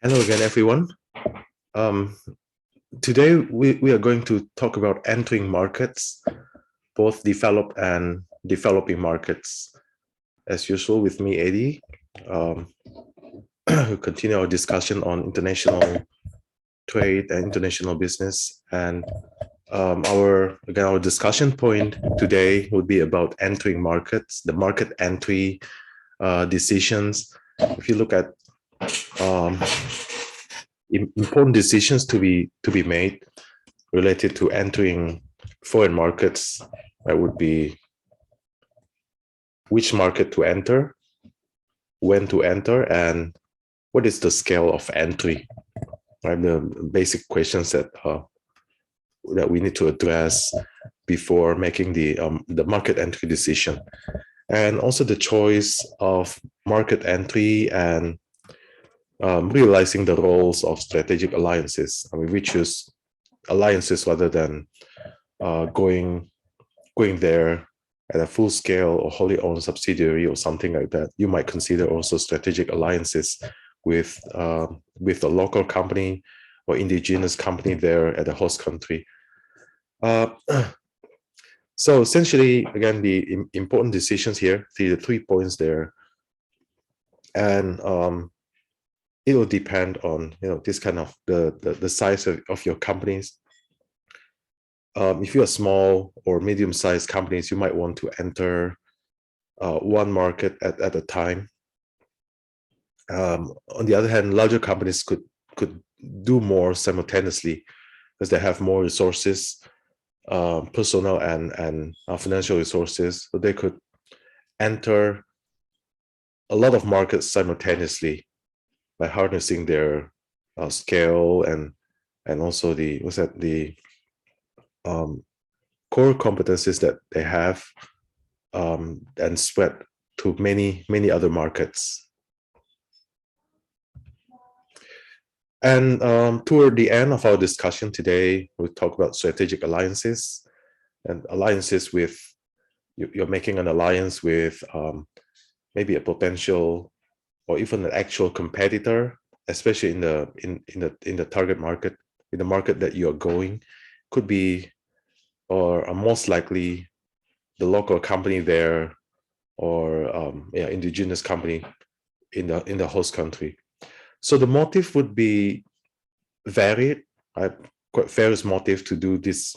Hello again, everyone. Um, Today, we are going to talk about entering markets, both developed and developing markets. As usual, with me, Eddie. Um, we'll continue our discussion on international trade and international business. And our discussion point today would be about entering markets, the market entry decisions. If you look at um, important decisions to be made related to entering foreign markets, that would be which market to enter, when to enter, and what is the scale of entry, right? The basic questions that we need to address before making the market entry decision, and also the choice of market entry and realizing the roles of strategic alliances. I mean, we choose alliances rather than going there at a full scale or wholly owned subsidiary or something like that. You might consider also strategic alliances with a local company or indigenous company there at the host country. Uh, so essentially, again, the important decisions here, the 3 points there, and it will depend on this kind of the size of your companies. If you're small or medium-sized companies, you might want to enter one market at a time. On the other hand, larger companies could do more simultaneously because they have more resources, personnel and financial resources, so they could enter a lot of markets simultaneously by harnessing their scale and also the core competencies that they have, and spread to many other markets. And toward the end of our discussion today, we'll talk about strategic alliances and alliances with, you're making an alliance with maybe a potential or even an actual competitor, especially in the target market, in the market that you're going, could be or most likely the local company there or indigenous company in the host country. So the motive would be varied, right? Quite various motive to do this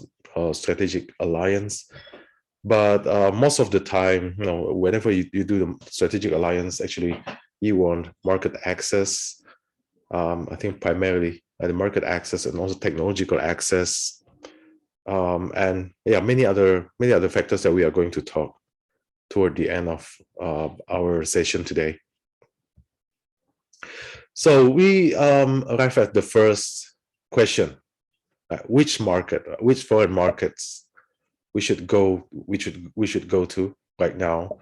strategic alliance. But most of the time, whenever you do the strategic alliance, actually, you want market access. I think primarily the market access and also technological access, and many other factors that we are going to talk toward the end of our session today. So we arrive at the first question: which foreign markets we should go to right now?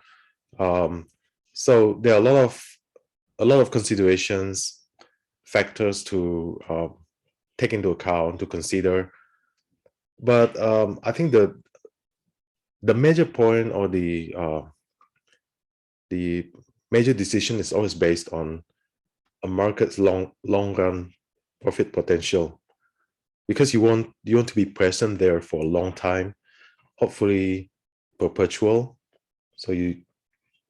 So there are a lot of considerations, factors to take into account, to consider. But I think the major point or the major decision is always based on a market's long run profit potential, because you want to be present there for a long time, hopefully perpetual, so you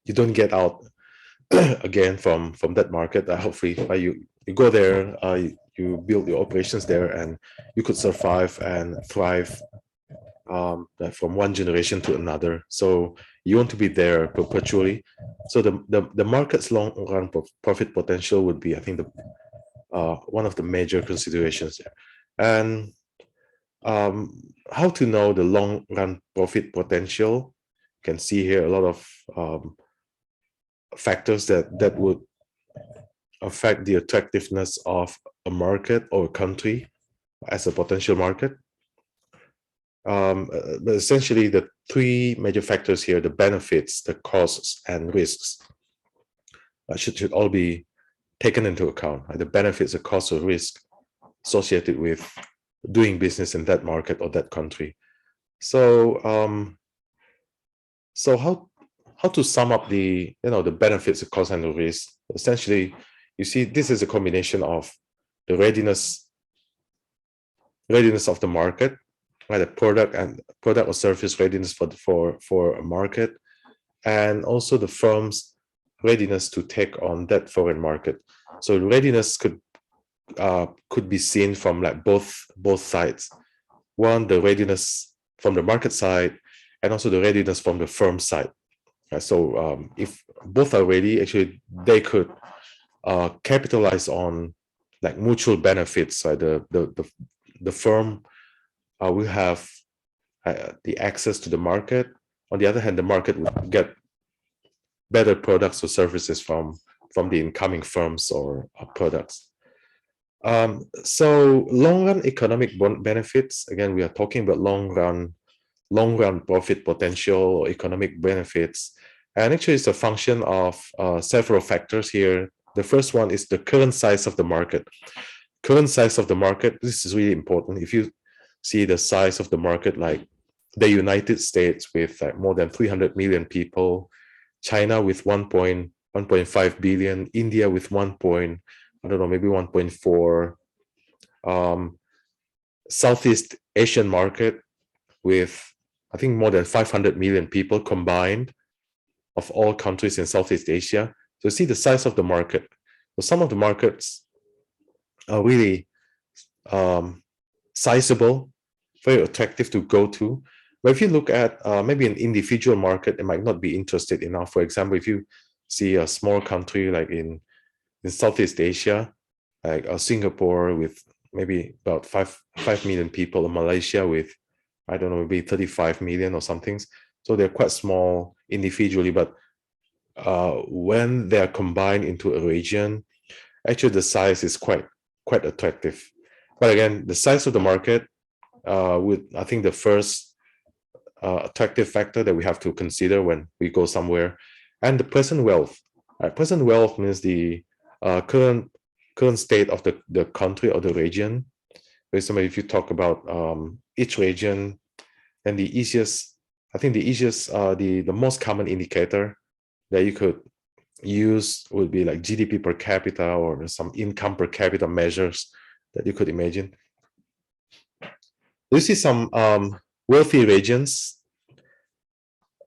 don't get out again from that market. Hopefully you go there, you build your operations there, and you could survive and thrive from one generation to another. So you want to be there perpetually. So the market's long run profit potential would be, I think, one of the major considerations there. And how to know the long run profit potential? You can see here a lot of factors that would affect the attractiveness of a market or a country as a potential market. But essentially, the three major factors here: the benefits, the costs, and risks, should all be taken into account. The benefits, the costs, or risk associated with doing business in that market or that country. So, so how to sum up the the benefits, the costs, and the risk? Essentially, you see this is a combination of the readiness of the market, right? The product or service readiness for a market, and also the firm's readiness to take on that foreign market. So readiness could be seen from like both sides. One, the readiness from the market side, and also the readiness from the firm side. So if both are ready, actually they could capitalize on like mutual benefits. Right? The firm will have the access to the market. On the other hand, the market would get better products or services from the incoming firms or products. So long run economic benefits, again, we are talking about long run profit potential or economic benefits. And actually it's a function of several factors here. The first one is the current size of the market. Current size of the market, this is really important. If you see the size of the market, like the United States with like more than 300 million people, China with 1.5 billion, India with maybe 1.4, Southeast Asian market with, I think, more than 500 million people combined of all countries in Southeast Asia. So see the size of the market. So some of the markets are really sizable, very attractive to go to. But if you look at maybe an individual market, it might not be interested enough. For example, if you see a small country like in Southeast Asia, like Singapore with maybe about 5 million people, or Malaysia with, I don't know, maybe 35 million or something. So they're quite small individually, but when they're combined into a region, actually the size is quite attractive. But again, the size of the market I think the first attractive factor that we have to consider when we go somewhere, and the present wealth. Present wealth means the current state of the country or the region. For example, if you talk about each region, then the most common indicator that you could use would be like GDP per capita or some income per capita measures that you could imagine. You see some wealthy regions,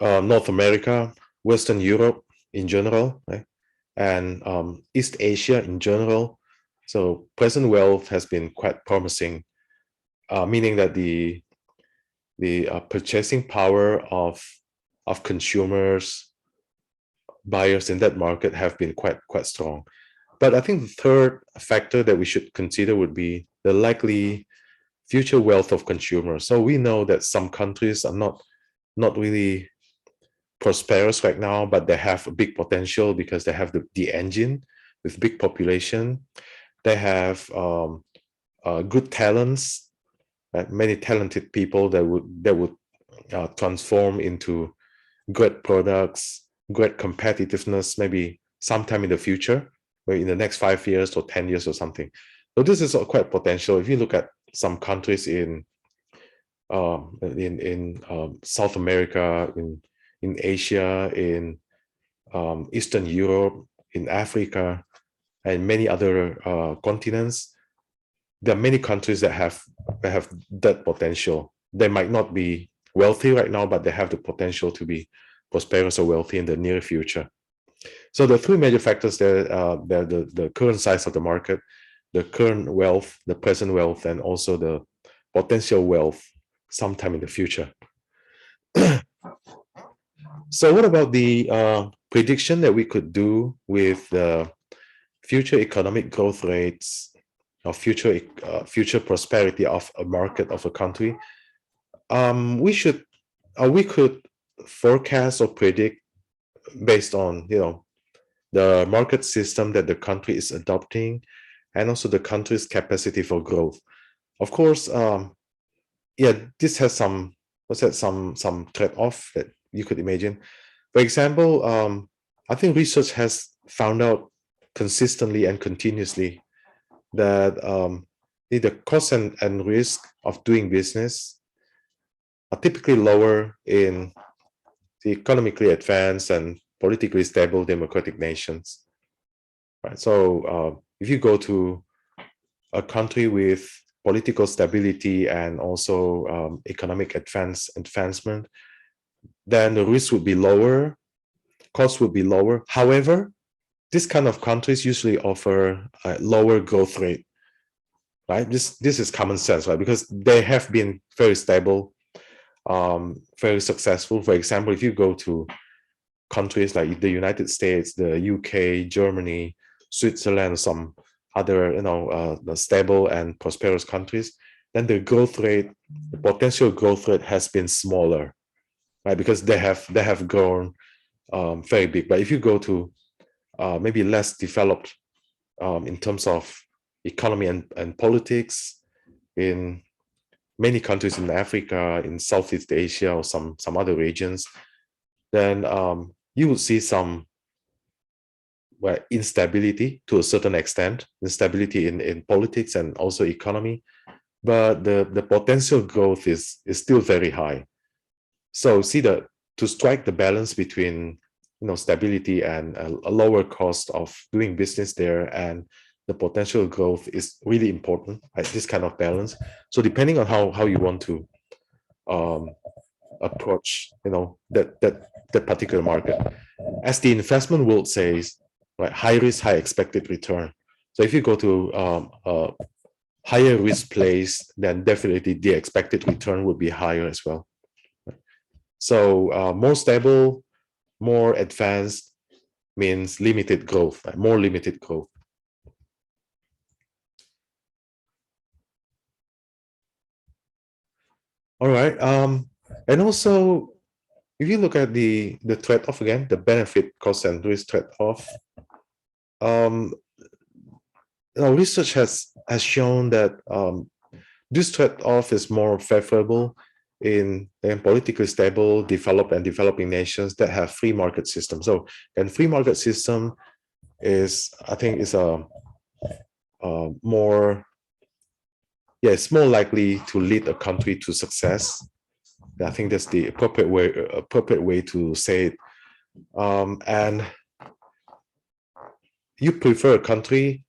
North America, Western Europe in general, right? And East Asia in general. So present wealth has been quite promising, meaning that the purchasing power of consumers, buyers in that market have been quite strong. But I think the third factor that we should consider would be the likely future wealth of consumers. So we know that some countries are not really prosperous right now, but they have a big potential because they have the engine with big population. They have good talents, many talented people that would transform into great products, great competitiveness, maybe sometime in the future, maybe in the next 5 years or 10 years or something. So this is quite potential. If you look at some countries in South America, in Asia, in Eastern Europe, in Africa, and many other continents, there are many countries that have that potential. They might not be wealthy right now, but they have the potential to be prosperous or wealthy in the near future. So the three major factors there are the current size of the market, the current wealth, the present wealth, and also the potential wealth sometime in the future. So what about the prediction that we could do with the future economic growth rates or future prosperity of a market, of a country? We could forecast or predict based on the market system that the country is adopting, and also the country's capacity for growth. Of course, this has some trade-off that you could imagine. For example, I think research has found out consistently and continuously that the cost and risk of doing business are typically lower in the economically advanced and politically stable democratic nations. right? So if you go to a country with political stability and also economic advancement, then the risk would be lower, cost would be lower. However, this kind of countries usually offer a lower growth rate, right? This is common sense, right? Because they have been very stable, very successful. For example, if you go to countries like the United States, the UK, Germany, Switzerland, some other stable and prosperous countries, then the growth rate, the potential growth rate has been smaller, right? Because they have grown very big. But if you go to maybe less developed in terms of economy and politics in many countries in Africa, in Southeast Asia, or some other regions, then you would see some instability to a certain extent, instability in politics and also economy, but the potential growth is still very high. So see that to strike the balance between stability and a lower cost of doing business there and the potential growth is really important, right? This kind of balance. So depending on how you want to approach that particular market, as the investment world says, right, high risk, high expected return. So if you go to a higher risk place, then definitely the expected return would be higher as well. So more stable, more advanced means limited growth, right? More limited growth. All right. And also, if you look at the trade-off again, the benefit, cost, and risk trade-off, research has shown that this trade-off is more favorable in politically stable, developed and developing nations that have free market systems. So, and free market system is, I think, is a more, it's more likely to lead a country to success. I think that's the appropriate way to say it. And you prefer a country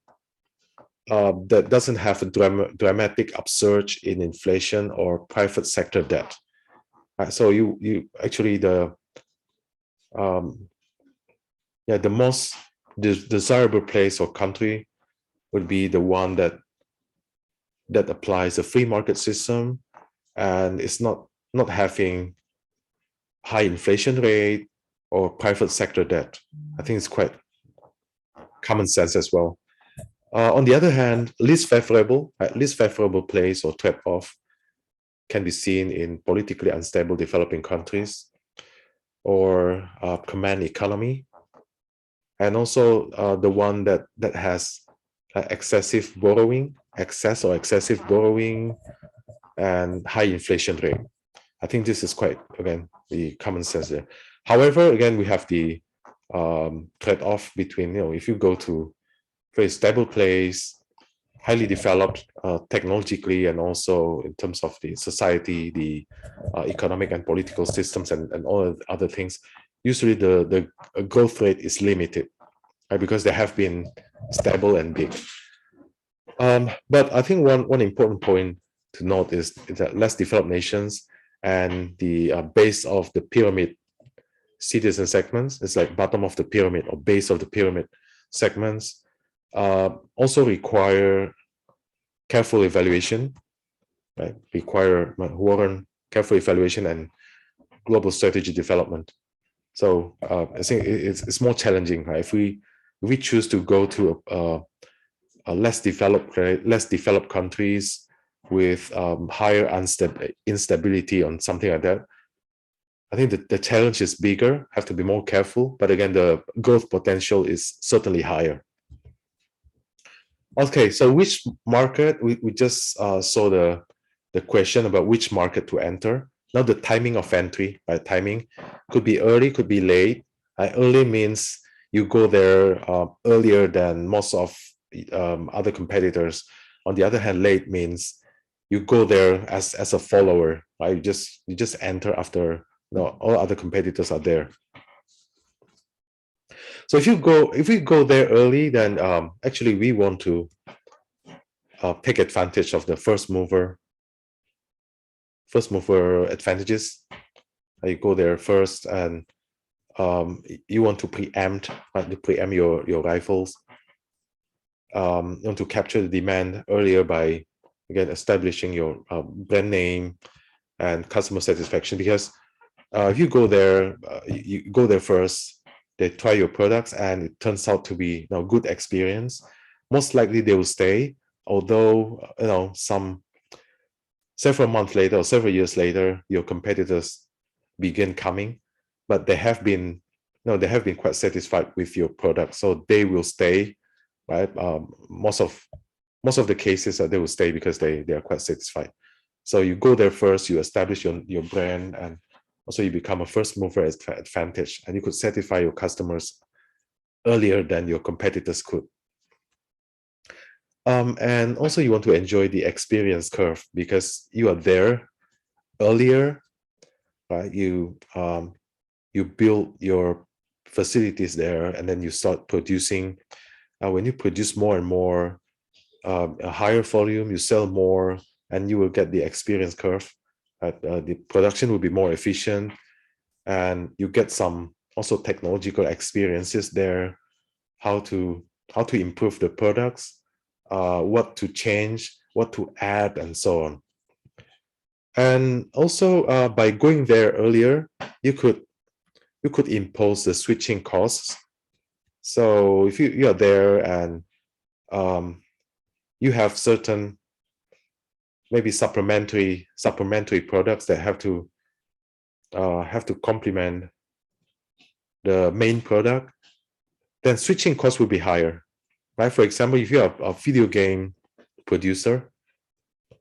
that doesn't have a dramatic upsurge in inflation or private sector debt. So you actually the most desirable place or country would be the one that applies a free market system and is not having high inflation rate or private sector debt. I think it's quite common sense as well. On the other hand, least favorable place or trade-off can be seen in politically unstable developing countries or command economy, and also the one that has excess or excessive borrowing and high inflation rate. I think this is quite, again, the common sense there. However, again, we have the trade-off between, if you go to very stable place, highly developed technologically, and also in terms of the society, the economic and political systems, and all other things, usually the growth rate is limited, right? Because they have been stable and big. But I think one important point to note is that less developed nations and the base of the pyramid citizen segments, it's like bottom of the pyramid or base of the pyramid segments, also require careful evaluation, right? Warrant careful evaluation and global strategy development. So I think it's more challenging, right? If we choose to go to a less developed countries with higher instability on something like that, I think the challenge is bigger, have to be more careful. But again, the growth potential is certainly higher. Okay, so which market? We just saw the question about which market to enter. Now the timing of entry, right? Timing could be early, could be late. Early means you go there earlier than most of other competitors. On the other hand, late means you go there as a follower, right? You just enter after all other competitors are there. So if we go there early, then actually we want to take advantage of the first mover advantages. You go there first, and you want to preempt your rivals. You want to capture the demand earlier by, again, establishing your brand name and customer satisfaction. Because if you go there, you go there first, they try your products, and it turns out to be good experience. Most likely they will stay, although several months later or several years later, your competitors begin coming, but they have been quite satisfied with your product, so they will stay, right? Most of the cases they will stay because they are quite satisfied. So you go there first, you establish your brand, and also you become a first mover advantage, and you could satisfy your customers earlier than your competitors could. And also you want to enjoy the experience curve because you are there earlier, right? You build your facilities there, and then you start producing. When you produce more and more, a higher volume, you sell more, and you will get the experience curve. The production will be more efficient, and you get some also technological experiences there, how to improve the products, what to change, what to add, and so on. And also by going there earlier, you could impose the switching costs. So if you are there and you have certain maybe supplementary products that have to complement the main product, then switching costs will be higher, right? For example, if you are a video game producer,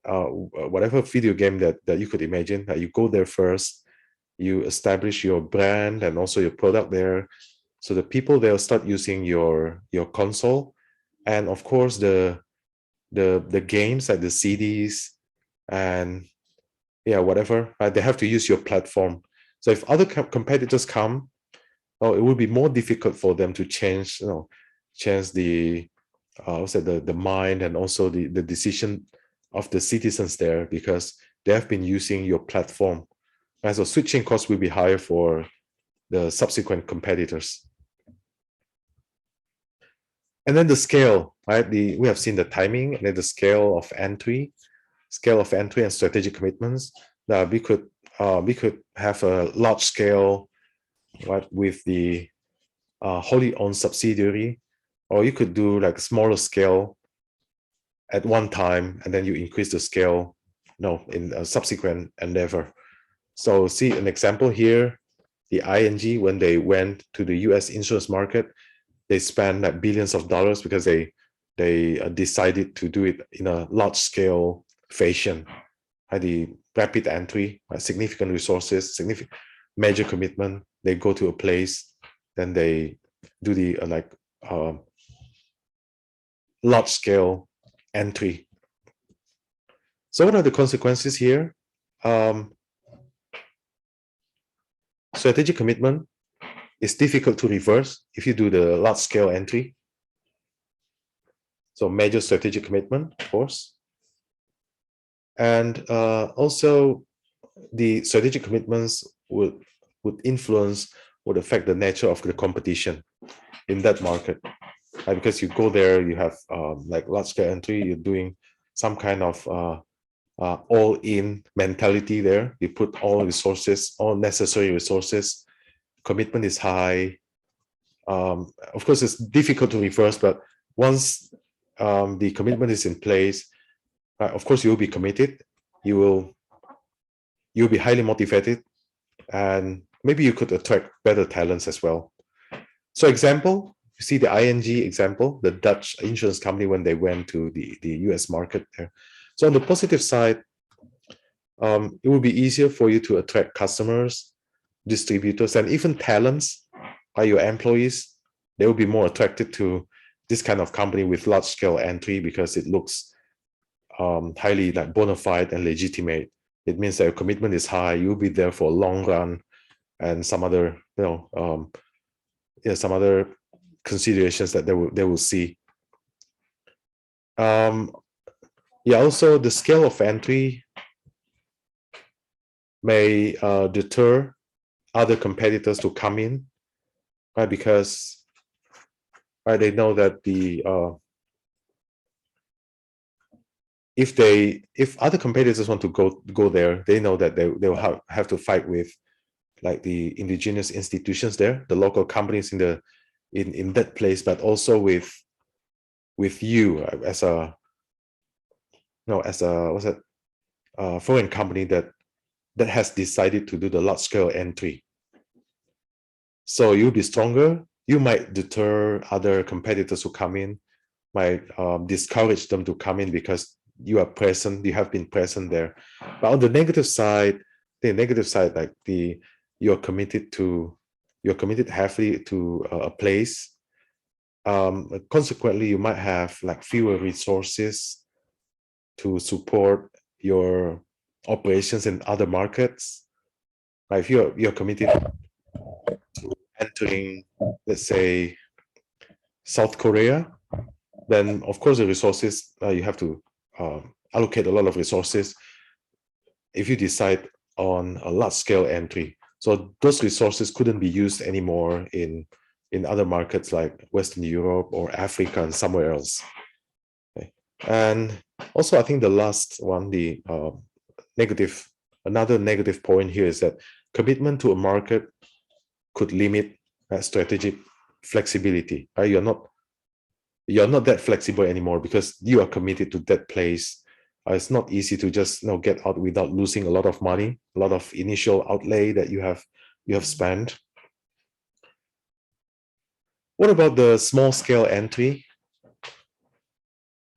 whatever video game that you could imagine, you go there first, you establish your brand and also your product there, so the people, they'll start using your console, and of course the games like the CDs and whatever, right? They have to use your platform. So if other competitors come, it will be more difficult for them to change the the mind and also the decision of the citizens there, because they have been using your platform. And so switching costs will be higher for the subsequent competitors. And then the scale, right? We have seen the timing and then the scale of entry and strategic commitments. We could have a large scale, right, with the wholly owned subsidiary, or you could do like smaller scale at one time, and then you increase the scale, in a subsequent endeavor. So see an example here, the ING, when they went to the US insurance market, they spent like billions of dollars because they decided to do it in a large scale fashion. The rapid entry, significant resources, significant major commitment. They go to a place, then they do the large scale entry. So what are the consequences here? Strategic commitment is difficult to reverse if you do the large scale entry. So major strategic commitment, of course. And also the strategic commitments would affect the nature of the competition in that market. Because you go there, you have like large scale entry, you're doing some kind of all-in mentality there. You put all necessary resources. Commitment is high. Of course, it's difficult to reverse, but once the commitment is in place, of course, you'll be committed. You'll be highly motivated, and maybe you could attract better talents as well. So example, you see the ING example, the Dutch insurance company when they went to the US market there. So on the positive side, it will be easier for you to attract customers, distributors, and even talents by your employees. They will be more attracted to this kind of company with large scale entry because it looks highly like bona fide and legitimate. It means that your commitment is high. You'll be there for a long run, and some other considerations that they will see. Yeah, also the scale of entry may deter other competitors to come in, right? Because they know that if other competitors want to go there, they know that they will have to fight with like the indigenous institutions there, the local companies in that place, but also with you as a what's that foreign company that has decided to do the large scale entry. So you'll be stronger. You might deter other competitors who come in, might discourage them to come in because you are present, you have been present there. But on the negative side, like you're committed heavily to a place. Consequently, you might have like fewer resources to support your operations in other markets. Like if you're committed to entering, let's say, South Korea, then of course the resources you have to allocate a lot of resources if you decide on a large scale entry. So those resources couldn't be used anymore in other markets like Western Europe or Africa and somewhere else. Okay. And also I think the last one, the another negative point here is that commitment to a market could limit strategic flexibility. Right? You're not that flexible anymore because you are committed to that place. It's not easy to just get out without losing a lot of money, a lot of initial outlay that you have spent. What about the small scale entry?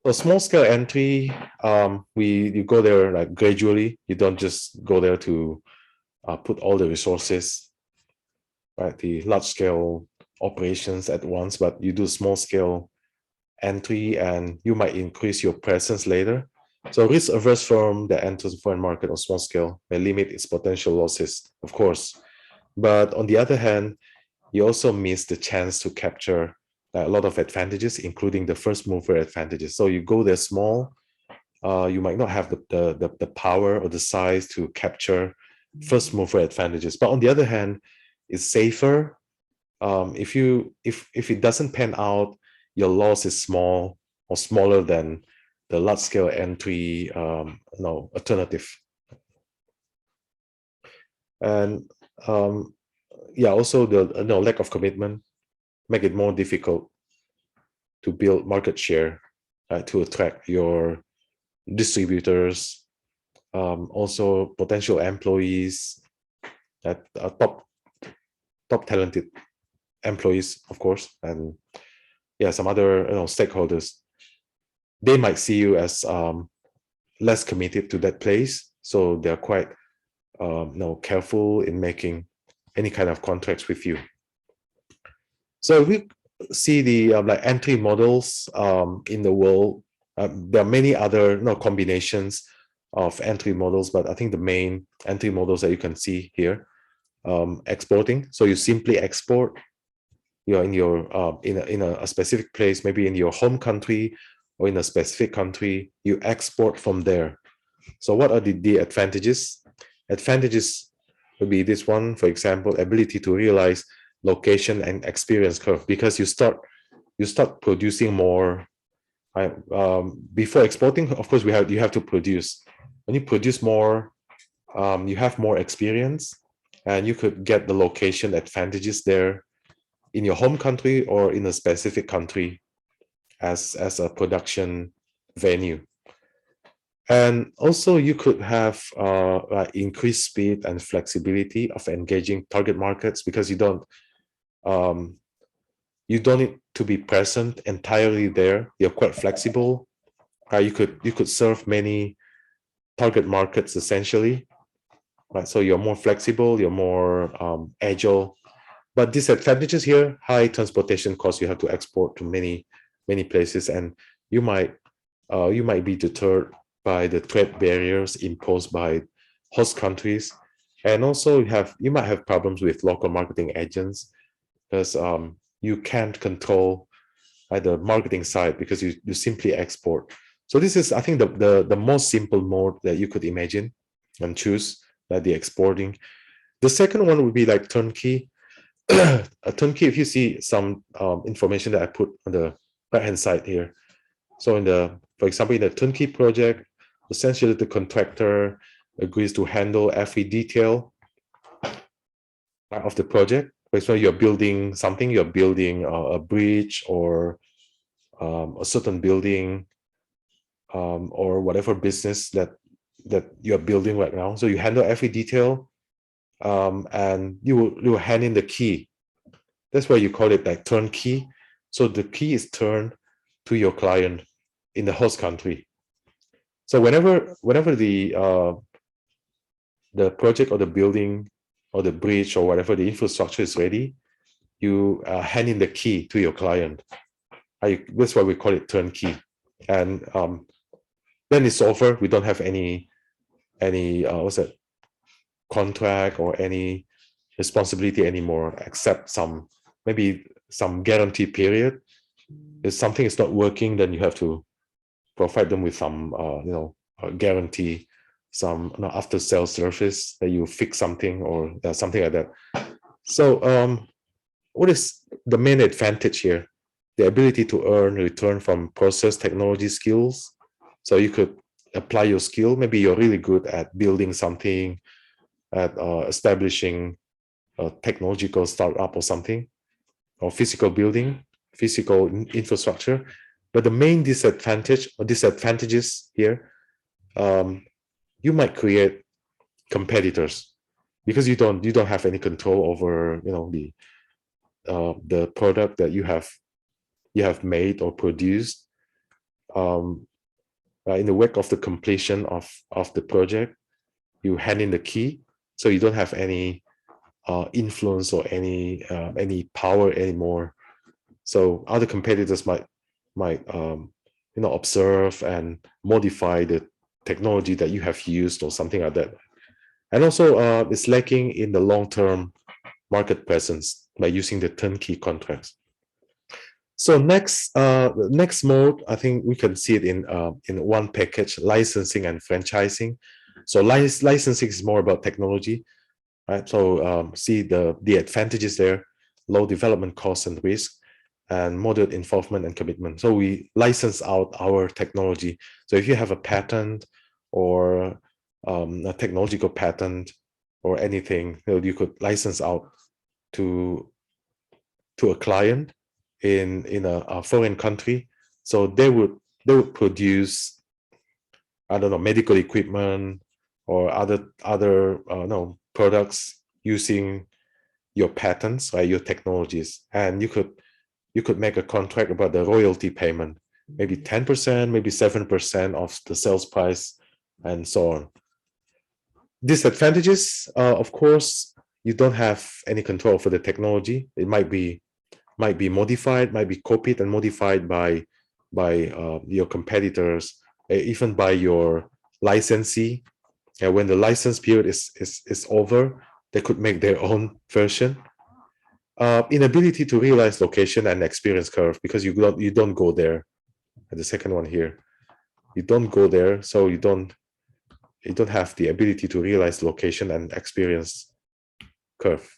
So small scale entry, you go there like gradually. You don't just go there to put all the resources, right? The large scale operations at once, but you do small scale entry and you might increase your presence later. So a risk-averse firm that enters the foreign market on small scale may limit its potential losses, of course. But on the other hand, you also miss the chance to capture a lot of advantages, including the first mover advantages. So you go there small, you might not have the power or the size to capture first mover advantages. But on the other hand, it's safer. If it doesn't pan out, your loss is small or smaller than the large scale entry alternative. And yeah, also the lack of commitment make it more difficult to build market share, to attract your distributors, also potential employees, that are top talented employees, of course, and yeah, some other stakeholders. They might see you as less committed to that place, so they're quite careful in making any kind of contracts with you. So if we see the like entry models in the world, there are many other combinations of entry models, but I think the main entry models that you can see here, exporting. So you simply export. You're in your in a specific place, maybe in your home country or in a specific country. You export from there. So what are the advantages? Advantages would be this one, for example, ability to realize location and experience curve, because you start producing more. Before exporting, of course, you have to produce. When you produce more, you have more experience, and you could get the location advantages there in your home country or in a specific country as a production venue. And also you could have increased speed and flexibility of engaging target markets, because you don't need to be present entirely there. You're quite flexible. You could serve many target markets essentially, right? So you're more flexible, you're more agile. But disadvantages here: high transportation costs. You have to export to many places, and you might be deterred by the trade barriers imposed by host countries. And also you might have problems with local marketing agents, because you can't control at the marketing side because you simply export. So this is, I think, the most simple mode that you could imagine and choose, like the exporting. The second one would be like turnkey. A turnkey, if you see some information that I put on the right hand side here. So for example, in the turnkey project, essentially the contractor agrees to handle every detail of the project. For example, you're building something, you're building a bridge or a certain building, or whatever business that you're building right now. So you handle every detail, and you will hand in the key. That's why you call it like turnkey. So the key is turned to your client in the host country. So whenever the project or the building or the bridge or whatever the infrastructure is ready, you hand in the key to your client. That's why we call it turnkey. And then it's over. We don't have any what's that, contract or any responsibility anymore, except maybe some guarantee period. If something is not working, then you have to provide them with some guarantee, some after sales service that you fix something or something like that. So what is the main advantage here? The ability to earn return from process technology skills. So you could apply your skill. Maybe you're really good at building something, at establishing a technological startup or something, or physical building, physical infrastructure. But the main disadvantage or disadvantages here, you might create competitors because you don't have any control over the product that you have made or produced. In the wake of the completion of the project, you hand in the key, so you don't have any influence or any power anymore. So other competitors might observe and modify the technology that you have used or something like that. And also it's lacking in the long-term market presence by using the turnkey contracts. So next mode, I think we can see it in one package: licensing and franchising. So licensing is more about technology, right? So see the advantages there: low development costs and risk, and moderate involvement and commitment. So we license out our technology. So if you have a patent or a technological patent or anything, you could license out to a client in a foreign country. So they would produce, I don't know, medical equipment or other products using your patents, right, your technologies, and you could make a contract about the royalty payment, maybe 10%, maybe 7% of the sales price, and so on. Disadvantages, of course, you don't have any control for the technology. It might be modified, might be copied and modified by your competitors, even by your licensee. And when the license period is over, they could make their own version. Inability to realize location and experience curve, because you don't go there. And the second one here, you don't go there, so you don't have the ability to realize location and experience curve.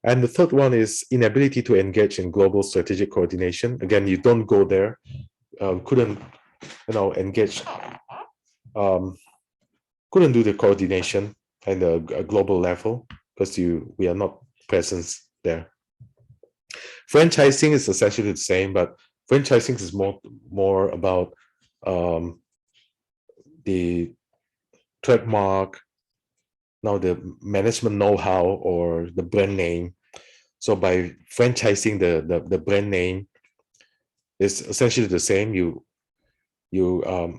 And the third one is inability to engage in global strategic coordination. Again, you don't go there, couldn't engage, couldn't do the coordination at a global level because we are not present there. Franchising is essentially the same, but franchising is more about the trademark, now the management know-how or the brand name. So by franchising the brand name is essentially the same. We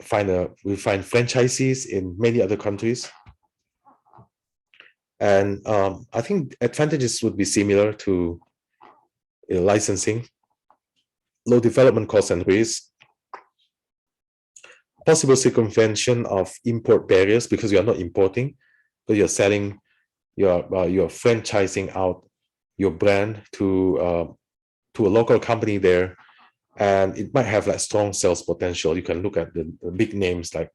find franchisees in many other countries, and I think advantages would be similar to licensing: low development costs and risk, possible circumvention of import barriers because you are not importing, but you're selling, you're franchising out your brand to to a local company there, and it might have like strong sales potential. You can look at the big names like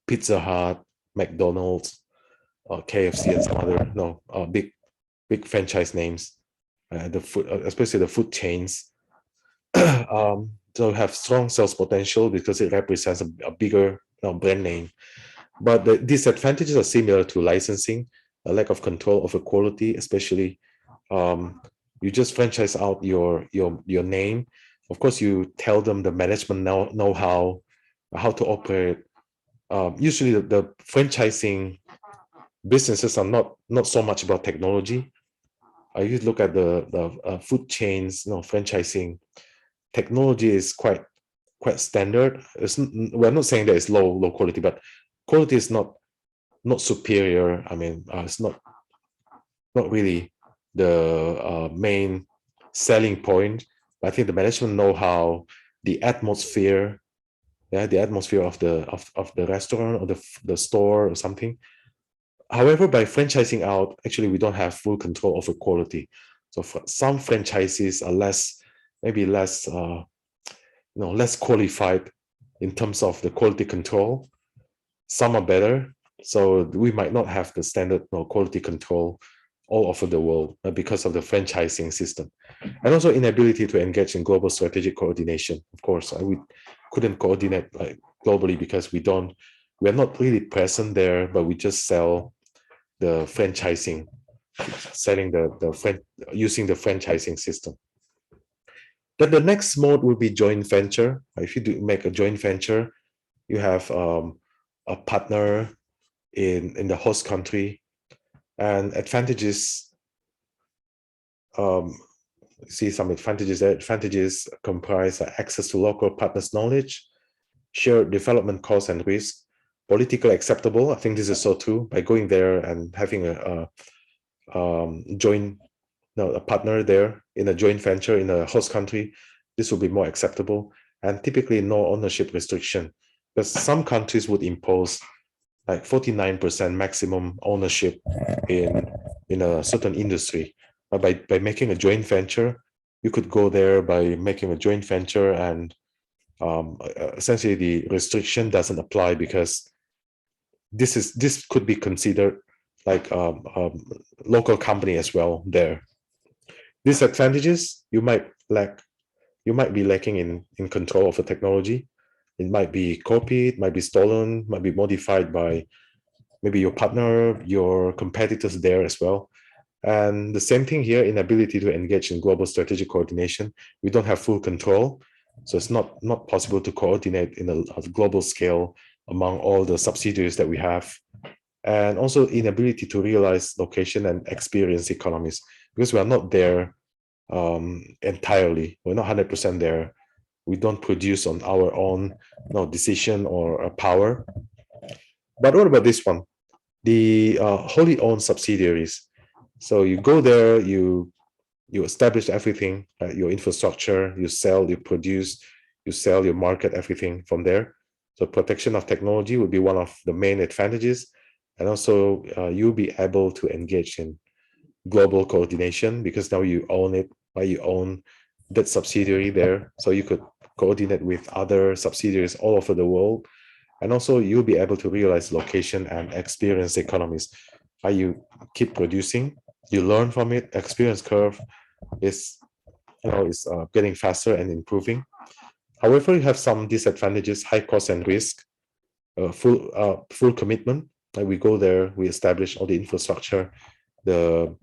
Pizza Hut, McDonald's, KFC, and some other big franchise names, the food, especially the food chains. So have strong sales potential because it represents a bigger brand name. But the disadvantages are similar to licensing: a lack of control over quality, especially you just franchise out your name. Of course, you tell them the management know how to operate. Usually, the franchising businesses are not so much about technology. You look at the food chains, franchising. Technology is quite standard. We're not saying that it's low quality, but quality is not superior. I mean, it's not really the main selling point. I think the management know how the atmosphere, the atmosphere of the restaurant or the store or something. However, by franchising out, actually we don't have full control over quality. So some franchisees are maybe less less qualified in terms of the quality control. Some are better, so we might not have the standard quality control all over the world because of the franchising system, and also inability to engage in global strategic coordination. Of course, we couldn't coordinate globally because we're not really present there, but we just sell the franchising, selling using the franchising system. Then the next mode will be joint venture. If you do make a joint venture, you have a partner in the host country, and advantages. See some advantages there. Advantages comprise access to local partners' knowledge, shared development costs and risk, politically acceptable. I think this is so too. By going there and having a partner there in a joint venture in a host country, this will be more acceptable. And typically no ownership restriction, because some countries would impose like 49% maximum ownership in a certain industry. But by making a joint venture, you could go there by making a joint venture, and essentially the restriction doesn't apply because this could be considered like local company as well there. Disadvantages: you might be lacking in control of the technology. It might be copied, might be stolen, might be modified by maybe your partner, your competitors there as well. And the same thing here: inability to engage in global strategic coordination. We don't have full control, so it's not possible to coordinate in a global scale among all the subsidiaries that we have. And also inability to realize location and experience economies, because we are not there entirely. We're not 100% there. We don't produce on our own decision or power. But what about this one? The wholly owned subsidiaries. So you go there, you establish everything, your infrastructure, you sell, you produce, you sell, you market everything from there. So protection of technology would be one of the main advantages. And also you'll be able to engage in global coordination because now you own it, you own that subsidiary there. So you could coordinate with other subsidiaries all over the world. And also you'll be able to realize location and experience economies. You keep producing, you learn from it, experience curve is getting faster and improving. However, you have some disadvantages: high cost and risk, full commitment. Like we go there, we establish all the infrastructure, the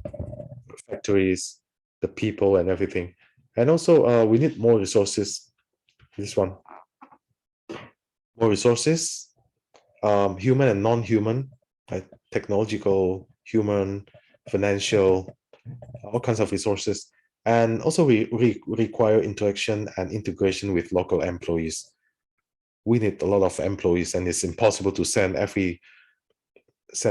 factories, the people and everything. And also we need more resources. This one, more resources, human and non-human, technological, human, financial, all kinds of resources. And also we require interaction and integration with local employees. We need a lot of employees, and it's impossible to send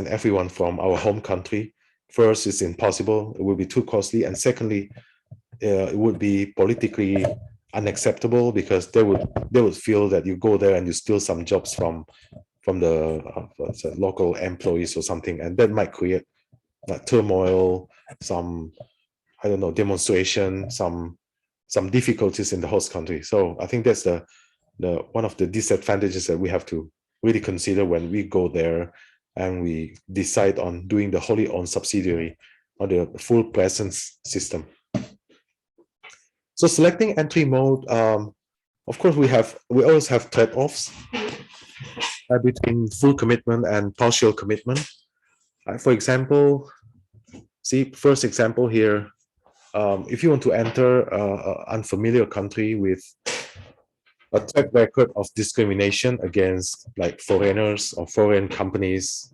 everyone from our home country. First, it's impossible. It will be too costly. And secondly, it would be politically unacceptable because they would feel that you go there and you steal some jobs from the local employees or something, and that might create turmoil, some I don't know, demonstration, some difficulties in the host country. So I think that's the one of the disadvantages that we have to really consider when we go there and we decide on doing the wholly owned subsidiary or the full presence system. So selecting entry mode, of course, we always have trade-offs between full commitment and partial commitment. For example, see, first example here, if you want to enter an unfamiliar country with a track record of discrimination against like foreigners or foreign companies,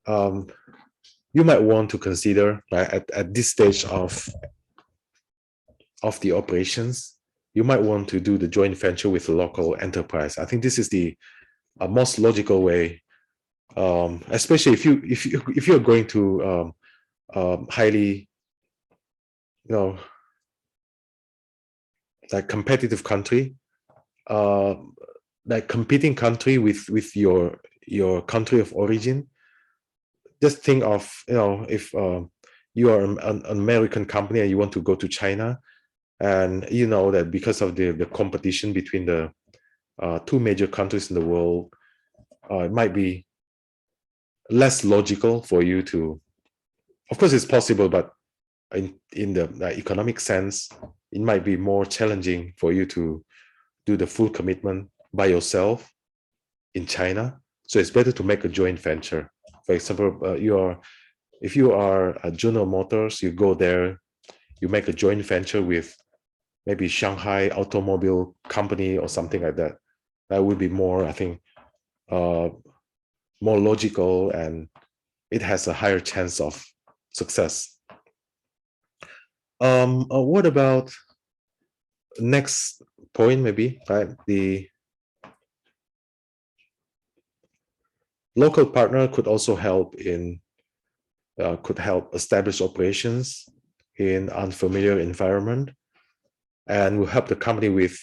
you might want to consider at this stage of the operations, you might want to do the joint venture with a local enterprise. I think this is the most logical way, especially if you're going to highly, like competitive country, like competing country with your country of origin. Just think of, if you are an American company and you want to go to China, and you know that because of the competition between the two major countries in the world, it might be less logical for you to, of course it's possible, but in the economic sense, it might be more challenging for you to do the full commitment by yourself in China. So it's better to make a joint venture. For example, if you are a General Motors, you go there, you make a joint venture with maybe Shanghai Automobile Company or something like that. That would be more, I think, more logical, and it has a higher chance of success. What about next point, maybe, right? The local partner could also help establish operations in unfamiliar environment, and will help the company with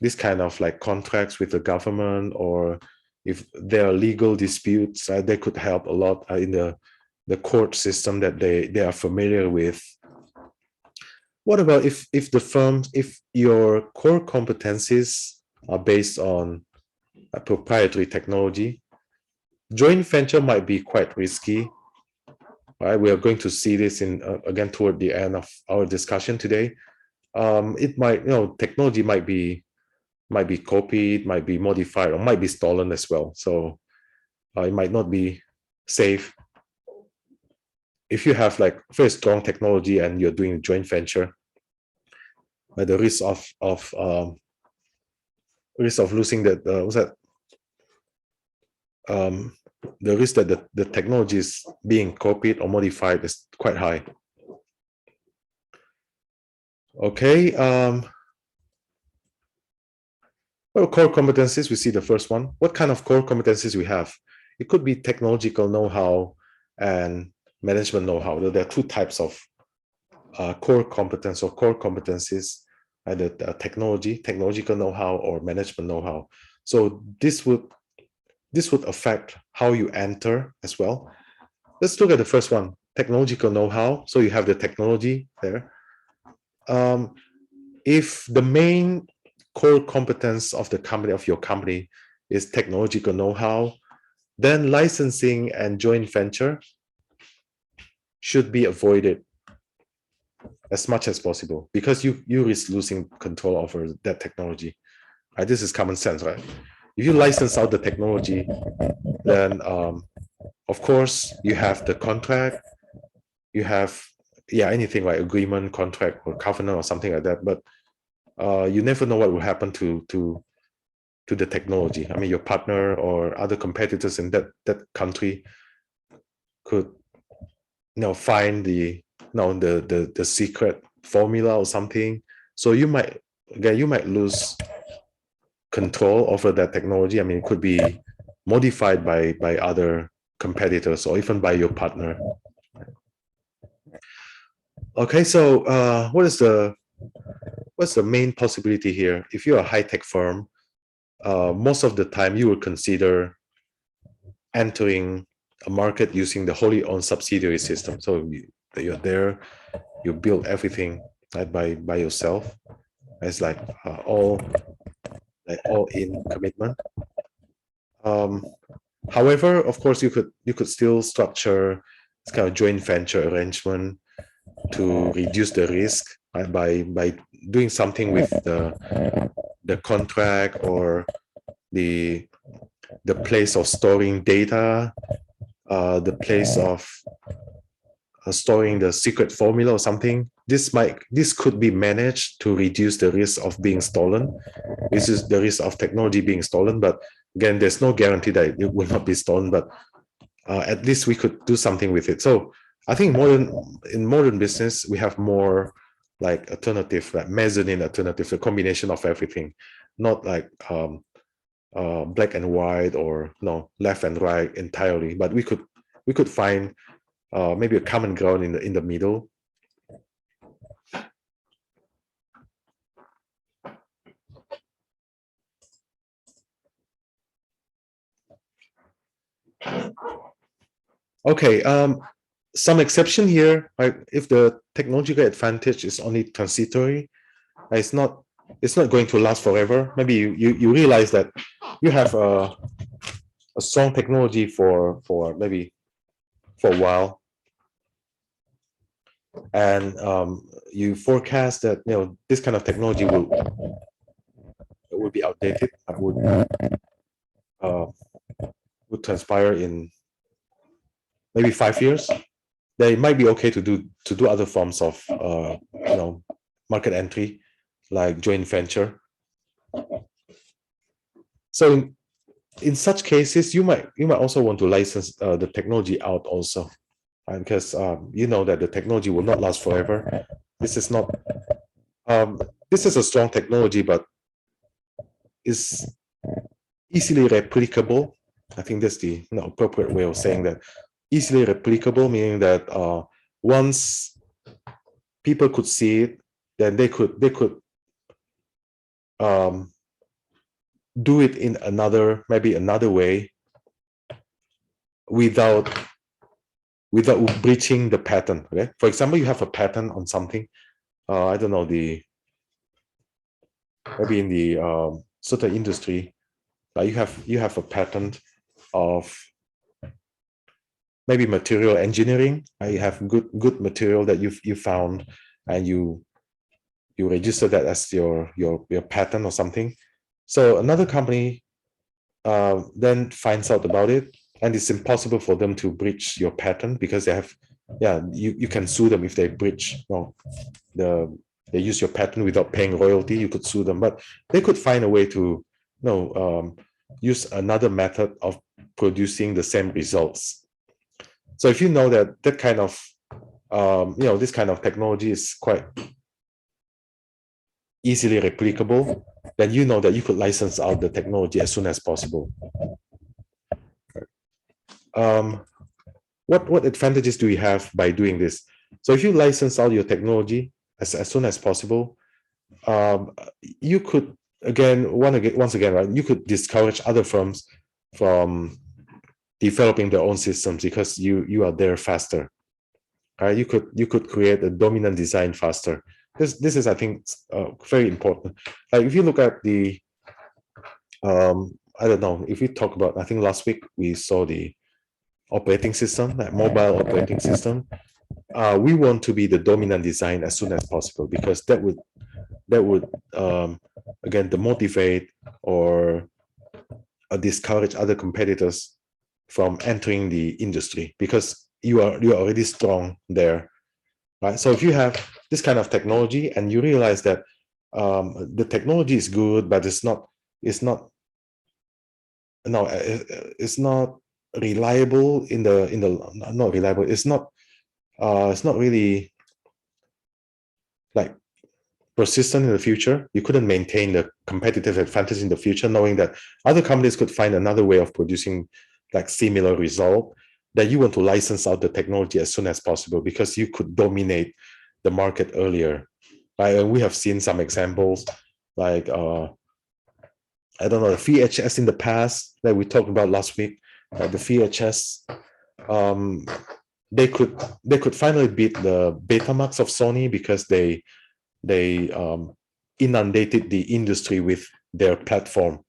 this kind of like contracts with the government, or if there are legal disputes, they could help a lot in the court system that they are familiar with. What about if your core competencies are based on a proprietary technology? Joint venture might be quite risky, right? We are going to see this in again toward the end of our discussion today. It might, technology might be copied, might be modified, or might be stolen as well. So it might not be safe. If you have like very strong technology and you're doing a joint venture, the risk of losing that, the risk that the technology is being copied or modified is quite high. Okay. Well, core competencies, we see the first one. What kind of core competencies we have? It could be technological know-how and management know-how. There are two types of core competence or core competencies, either technological know-how or management know-how. So this would affect how you enter as well. Let's look at the first one, technological know-how. So you have the technology there. If the main core competence of your company is technological know-how, then licensing and joint venture should be avoided as much as possible, because you risk losing control over that technology. Right? This is common sense, right? If you license out the technology, then of course you have the contract, you have anything like agreement, contract, or covenant or something like that, but you never know what will happen to the technology. I mean, your partner or other competitors in that country could find the secret formula or something. So you might lose control over that technology. I mean, it could be modified by other competitors or even by your partner. Okay, so what's the main possibility here? If you're a high-tech firm, most of the time you will consider entering a market using the wholly owned subsidiary system. So that you're there, you build everything right, by yourself. It's like all in commitment. Um, However, of course, you could still structure this kind of joint venture arrangement to reduce the risk, right, by doing something with the contract or the place of storing data, the place of storing the secret formula or something. This could be managed to reduce the risk of being stolen. This is the risk of technology being stolen, but again, there's no guarantee that it will not be stolen. But at least we could do something with it. So I think in modern business we have more like alternative, like mezzanine alternative, a combination of everything, not like black and white or no left and right entirely. But we could find maybe a common ground in the middle. Okay, some exception here, right? If the technological advantage is only transitory, it's not going to last forever. Maybe you realize that you have a strong technology for maybe for a while, and you forecast that this kind of technology will be outdated, uh, would transpire in maybe 5 years. Then it might be okay to do other forms of market entry, like joint venture. So in such cases, you might also want to license the technology out also, right? Because you know that the technology will not last forever. This is not this is a strong technology, but is easily replicable. I think that's the appropriate way of saying that. Easily replicable, meaning that once people could see it, then they could do it in maybe another way without breaching the patent. Okay, for example, you have a patent on something. I don't know, maybe in the certain industry, you have a patent of maybe material engineering. You have good material that you found, and you register that as your patent or something. So another company then finds out about it, and it's impossible for them to breach your patent because they have, you can sue them if they breach they use your patent without paying royalty. You could sue them, but they could find a way to use another method of producing the same results. So if you know that kind of this kind of technology is quite easily replicable, then you know that you could license out the technology as soon as possible. What advantages do we have by doing this? So if you license out your technology as soon as possible, you could once again, right? You could discourage other firms from developing their own systems because you are there faster. You could create a dominant design faster. This is, I think, very important. Like if you look at the I don't know, if we talk about, I think last week we saw the operating system, like mobile operating system. We want to be the dominant design as soon as possible because that would again demotivate or discourage other competitors from entering the industry because you are already strong there, right? So if you have this kind of technology and you realize that the technology is good, but it's not reliable not reliable. It's not really like persistent in the future. You couldn't maintain the competitive advantage in the future, knowing that other companies could find another way of producing like similar result, that you want to license out the technology as soon as possible because you could dominate the market earlier. Right? And we have seen some examples like I don't know, the VHS in the past that we talked about last week, the VHS they could finally beat the Betamax of Sony because they inundated the industry with their platform,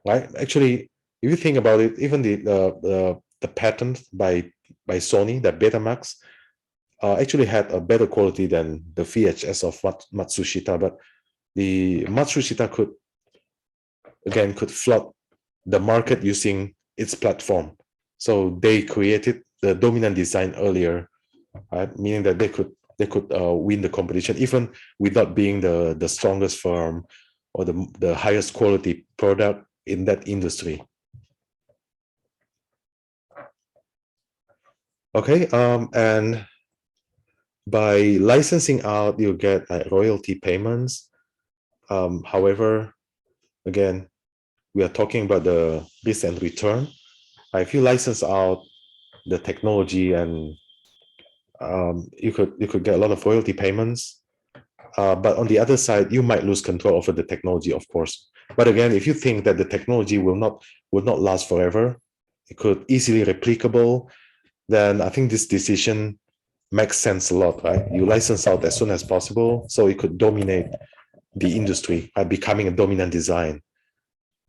right? Actually, if you think about it, even the patent by Sony, that Betamax, actually had a better quality than the VHS of Matsushita, but the Matsushita could flood the market using its platform. So they created the dominant design earlier, right? Meaning that they could win the competition even without being the strongest firm or the highest quality product in that industry. Okay, and by licensing out, you get royalty payments. However, again, we are talking about the risk and return. If you license out the technology and you could get a lot of royalty payments, but on the other side, you might lose control over the technology, of course. But again, if you think that the technology will not last forever, it could easily replicable, then I think this decision makes sense a lot, right? You license out as soon as possible, so it could dominate the industry by becoming a dominant design.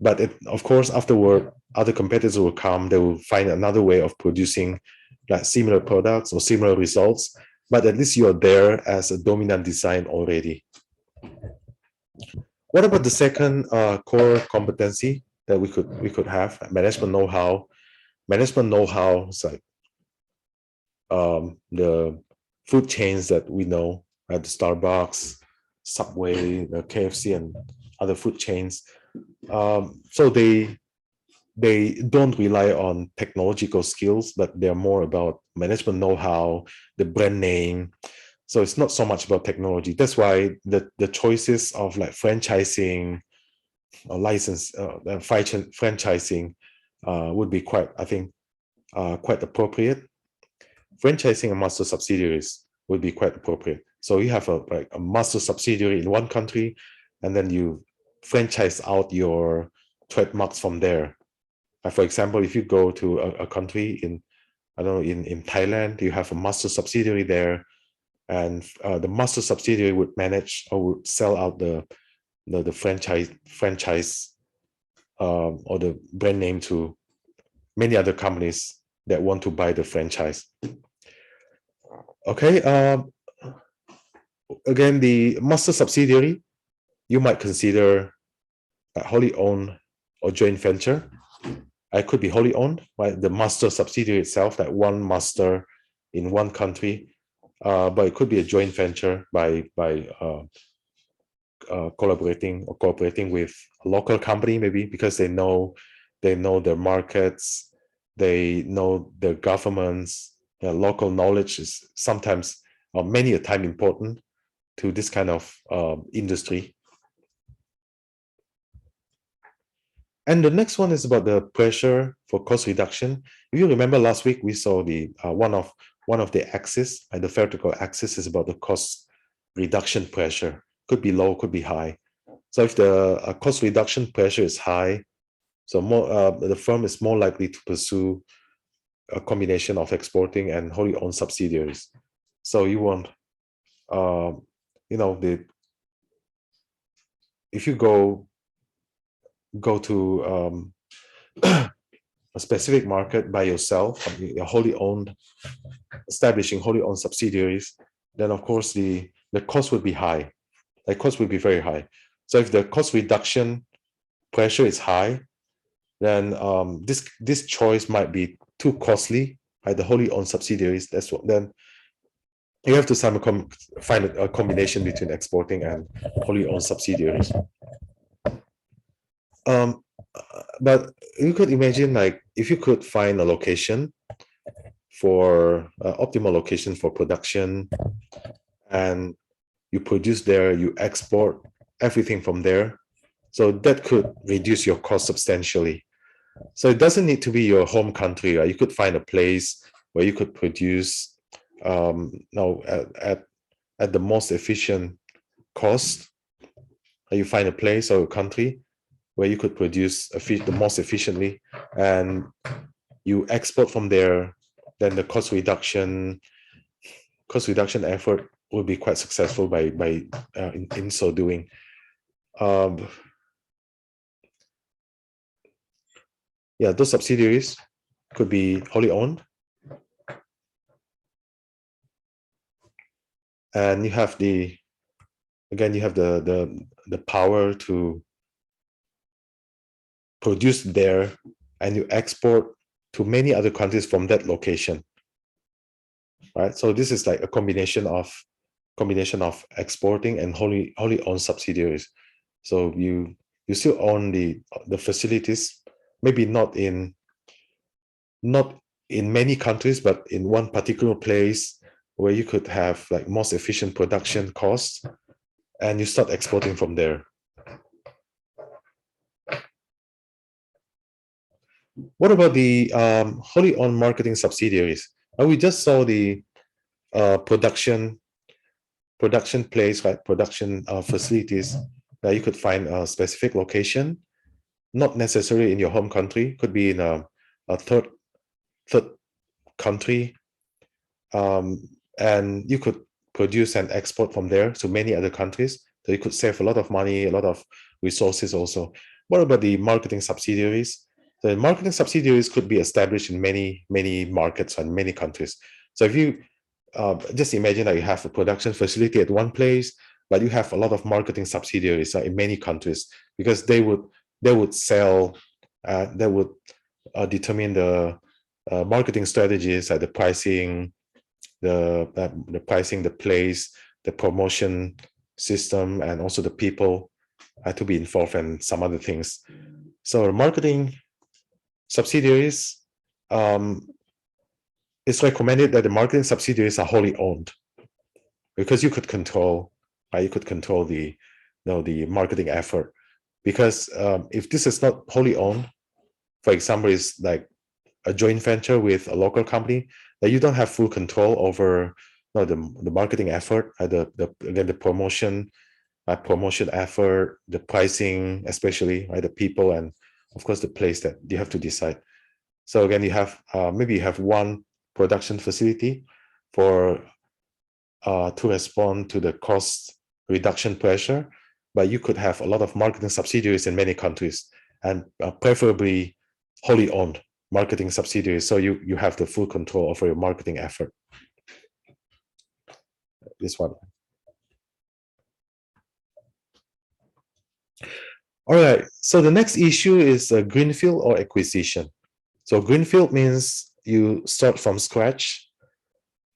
But of course, afterward, other competitors will come. They will find another way of producing like similar products or similar results. But at least you are there as a dominant design already. What about the second core competency that we could have? Management know-how. Management know-how is like the food chains that we know, at the Starbucks, Subway, the KFC, and other food chains. So they don't rely on technological skills, but they're more about management know-how, the brand name. So it's not so much about technology. That's why the choices of like franchising or franchising would be quite, I think, quite appropriate. Franchising a master subsidiaries would be quite appropriate. So you have a master subsidiary in one country, and then you franchise out your trademarks from there. For example, if you go to a country I don't know, in Thailand, you have a master subsidiary there, and the master subsidiary would manage or would sell out the franchise or the brand name to many other companies that want to buy the franchise. Okay. Again, the master subsidiary, you might consider a wholly owned or joint venture. It could be wholly owned, right? The master subsidiary itself, that one master in one country, but it could be a joint venture by collaborating or cooperating with a local company, maybe because they know their markets, they know their governments. Local knowledge is sometimes, or many a time, important to this kind of industry. And the next one is about the pressure for cost reduction. If you remember last week, we saw the one of the axis, and the vertical axis is about the cost reduction pressure. Could be low, could be high. So if the cost reduction pressure is high, so the firm is more likely to pursue a combination of exporting and wholly owned subsidiaries. So you want, if you go to a specific market by yourself, establishing wholly owned subsidiaries, then of course the cost would be high. The cost would be very high. So if the cost reduction pressure is high, then this choice might be too costly. The wholly owned subsidiaries. Then you have to find a combination between exporting and wholly owned subsidiaries. But you could imagine, like, if you could find a location for optimal location for production, and you produce there, you export everything from there, so that could reduce your cost substantially. So it doesn't need to be your home country, right? You could find a place where you could produce at the most efficient cost. You find a place or a country where you could produce the most efficiently, and you export from there then the cost reduction effort will be quite successful by in so doing. Yeah, those subsidiaries could be wholly owned, and you have the power to produce there, and you export to many other countries from that location, right? So this is like a combination of exporting and wholly owned subsidiaries. So you still own the facilities, maybe not in many countries, but in one particular place where you could have like most efficient production costs, and you start exporting from there. What about the wholly owned marketing subsidiaries? We just saw the production place, right? Production facilities that you could find a specific location, not necessarily in your home country, could be in a third country, and you could produce and export from there to many other countries. So you could save a lot of money, a lot of resources also. What about the marketing subsidiaries? The marketing subsidiaries could be established in many markets and many countries. So if you just imagine that you have a production facility at one place, but you have a lot of marketing subsidiaries in many countries, because they would sell, they would determine the marketing strategies, like the pricing, the pricing, the place, the promotion system, and also the people to be involved, and some other things. So marketing subsidiaries, it's recommended that the marketing subsidiaries are wholly owned, because you could control the the marketing effort. Because if this is not wholly owned, for example, it's like a joint venture with a local company, that you don't have full control over the marketing effort, the promotion effort, the pricing, especially, right, the people, and of course the place that you have to decide. So again, you have maybe you have one production facility for to respond to the cost reduction pressure, but you could have a lot of marketing subsidiaries in many countries, and preferably wholly owned marketing subsidiaries, so you have the full control over your marketing effort. This one. All right, so the next issue is greenfield or acquisition. So greenfield means you start from scratch,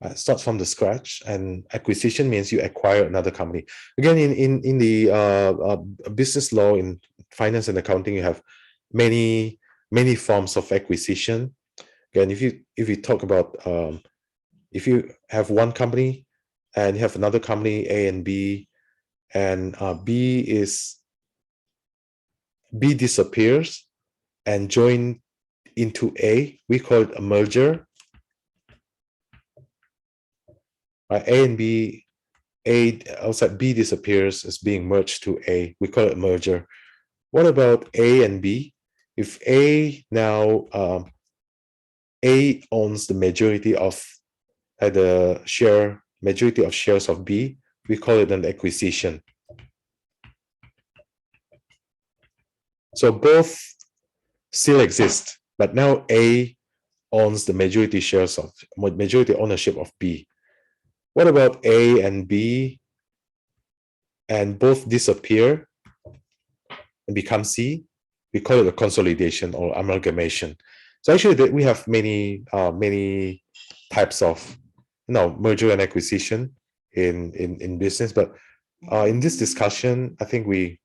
and acquisition means you acquire another company. Again, in the business law, in finance and accounting, you have many forms of acquisition. Again, if you talk about if you have one company and you have another company, A and B, and B disappears and join into A, we call it a merger. A and B, A outside B disappears, is being merged to A. We call it merger. What about A and B? If A now A owns the majority of majority of shares of B, we call it an acquisition. So both still exist, but now A owns the majority ownership of B. What about A and B, and both disappear and become C? We call it a consolidation or amalgamation. So actually, we have many types of merger and acquisition in business, but in this discussion, I think we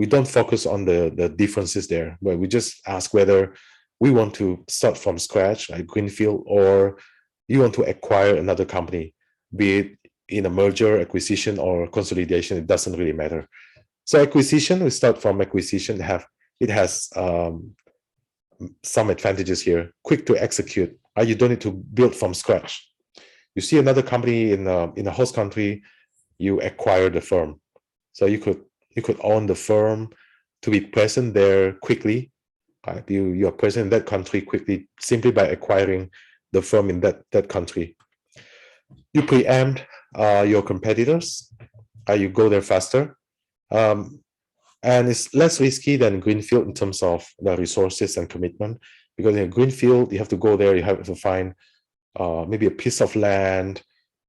don't focus on the differences there, but we just ask whether we want to start from scratch, like greenfield, or you want to acquire another company, be it in a merger, acquisition, or consolidation. It doesn't really matter. So acquisition, we start from acquisition. It has some advantages here. Quick to execute. You don't need to build from scratch. You see another company in a host country, you acquire the firm. So you could own the firm to be present there quickly. You are present in that country quickly simply by acquiring the firm in that country. You preempt your competitors. You go there faster. And it's less risky than Greenfield in terms of the resources and commitment, because in Greenfield, you have to go there, you have to find maybe a piece of land,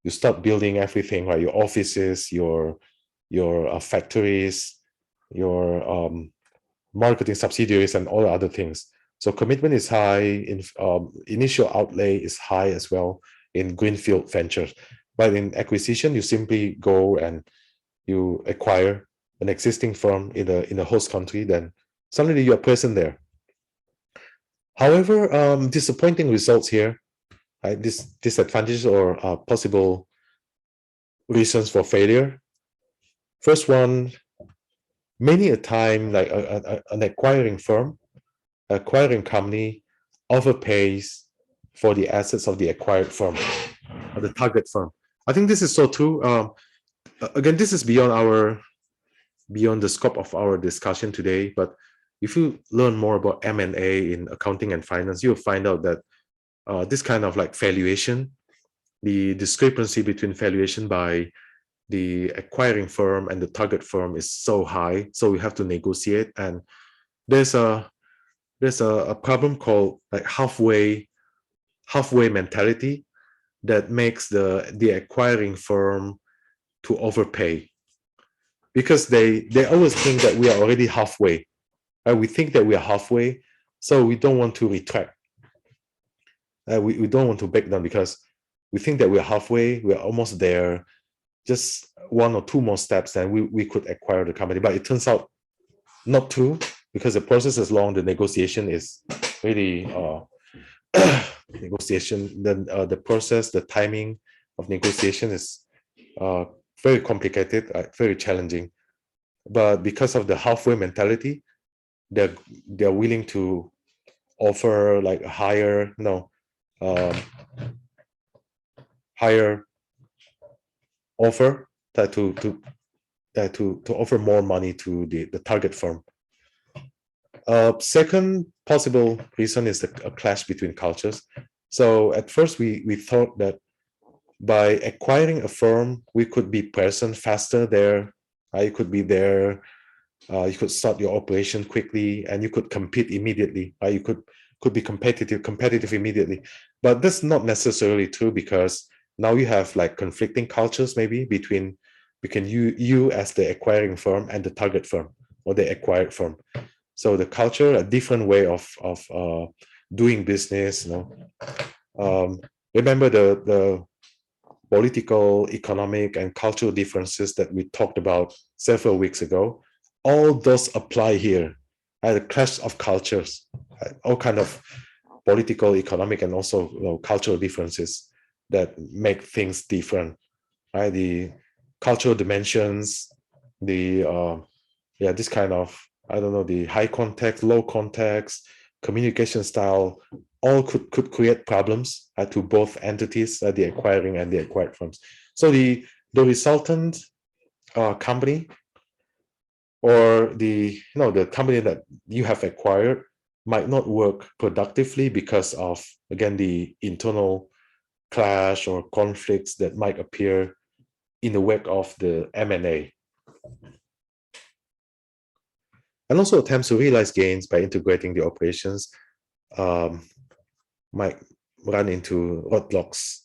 you start building everything, right? Your offices, your factories, your marketing subsidiaries, and all the other things. So commitment is high, initial outlay is high as well in Greenfield ventures. But in acquisition, you simply go and you acquire an existing firm in a host country, then suddenly you're present there. However, disappointing results here, right? Disadvantages or possible reasons for failure. First one, many a time, like an acquiring firm, acquiring company overpays for the assets of the acquired firm or the target firm. I think this is so true. Again, this is beyond the scope of our discussion today, but if you learn more about M&A in accounting and finance, you'll find out that this kind of like valuation, the discrepancy between valuation by the acquiring firm and the target firm is so high, so we have to negotiate. And there's a problem called like halfway mentality that makes the acquiring firm to overpay, because they always think that we are already halfway. We think that we are halfway, so we don't want to retract. We don't want to back down because we think that we're halfway, we're almost there, just one or two more steps, and we could acquire the company. But it turns out not true, because the process is long, the negotiation is really negotiation. Then the process, the timing of negotiation is very complicated, very challenging. But because of the halfway mentality, they're willing to offer like a higher higher offer to offer more money to the target firm. Second possible reason is a clash between cultures. So at first we thought that by acquiring a firm, we could be present faster there. You could be there. You could start your operation quickly, and you could compete immediately. You could be competitive immediately. But that's not necessarily true, because now you have like conflicting cultures maybe between you as the acquiring firm and the target firm or the acquired firm. So the culture, a different way of doing business. Remember the political, economic, and cultural differences that we talked about several weeks ago. All those apply here. The clash of cultures, all kind of political, economic, and also cultural differences that make things different. The cultural dimensions, this kind of, the high context, low context, communication style, all could create problems to both entities, the acquiring and the acquired firms. So the resultant company, or the company that you have acquired, might not work productively because of, again, the internal clash or conflicts that might appear in the wake of the M&A. And also attempts to realize gains by integrating the operations might run into roadblocks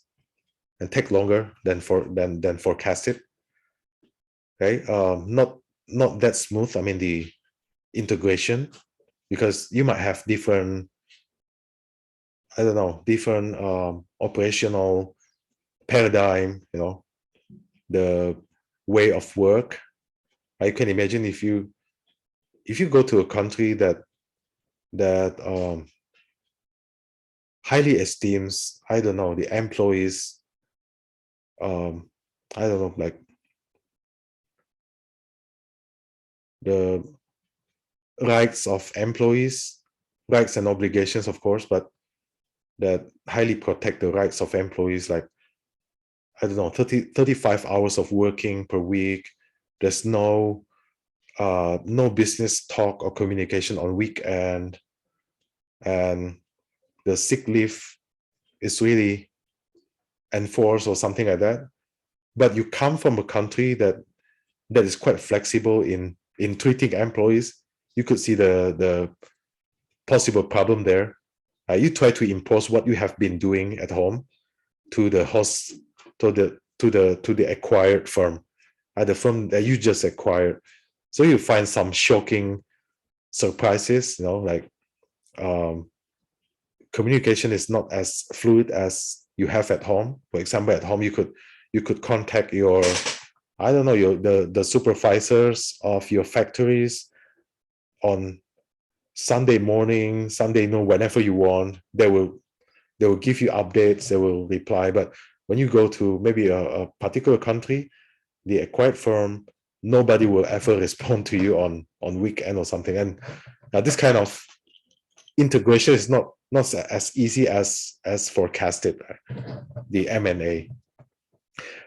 and take longer than forecasted. Okay, not that smooth. The integration, because you might have different, operational paradigm, the way of work. I can imagine if you go to a country that highly esteems, the employees, like the rights of employees, rights and obligations, of course, but that highly protect the rights of employees, like 35 hours of working per week. There's no business talk or communication on weekend, and the sick leave is really enforced or something like that, but you come from a country that is quite flexible in treating employees, you could see the possible problem there. You try to impose what you have been doing at home to the host, to the acquired firm, the firm that you just acquired. So you find some shocking surprises, like communication is not as fluid as you have at home. For example, at home you could contact your, I don't know, the supervisors of your factories on Sunday morning, Sunday noon, whenever you want. They will give you updates, they will reply. But when you go to maybe a particular country, the acquired firm, nobody will ever respond to you on weekend or something. And this kind of integration is not as easy as forecasted, the M&A.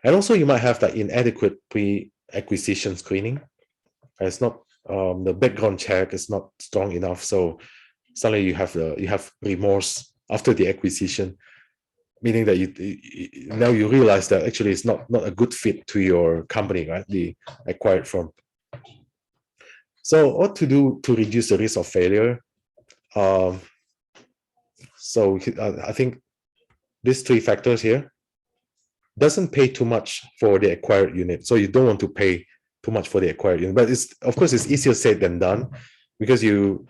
And also you might have that inadequate pre-acquisition screening. It's not the background check is not strong enough, so suddenly you have remorse after the acquisition, meaning that now you realize that actually it's not a good fit to your company, right? The acquired firm. So what to do to reduce the risk of failure? So I think these three factors here: doesn't pay too much for the acquired unit. So you don't want to pay too much for the acquired unit, but of course it's easier said than done, because you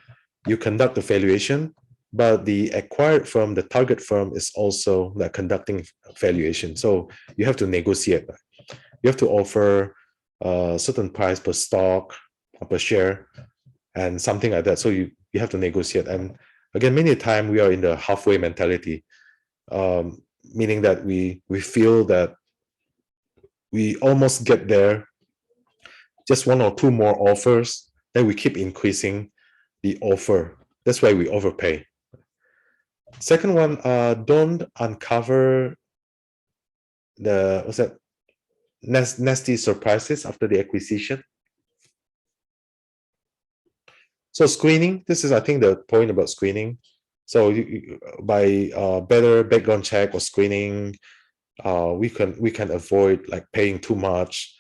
conduct the valuation, but the acquired firm, the target firm, is also conducting valuation. So you have to negotiate. You have to offer a certain price per stock or per share and something like that. So you have to negotiate. And again, many times we are in the halfway mentality, meaning that we feel that we almost get there, just one or two more offers, then we keep increasing the offer. That's why we overpay. Second one, don't uncover the nasty surprises after the acquisition. So screening, this is, I think, the point about screening. So by better background check or screening, we can avoid paying too much.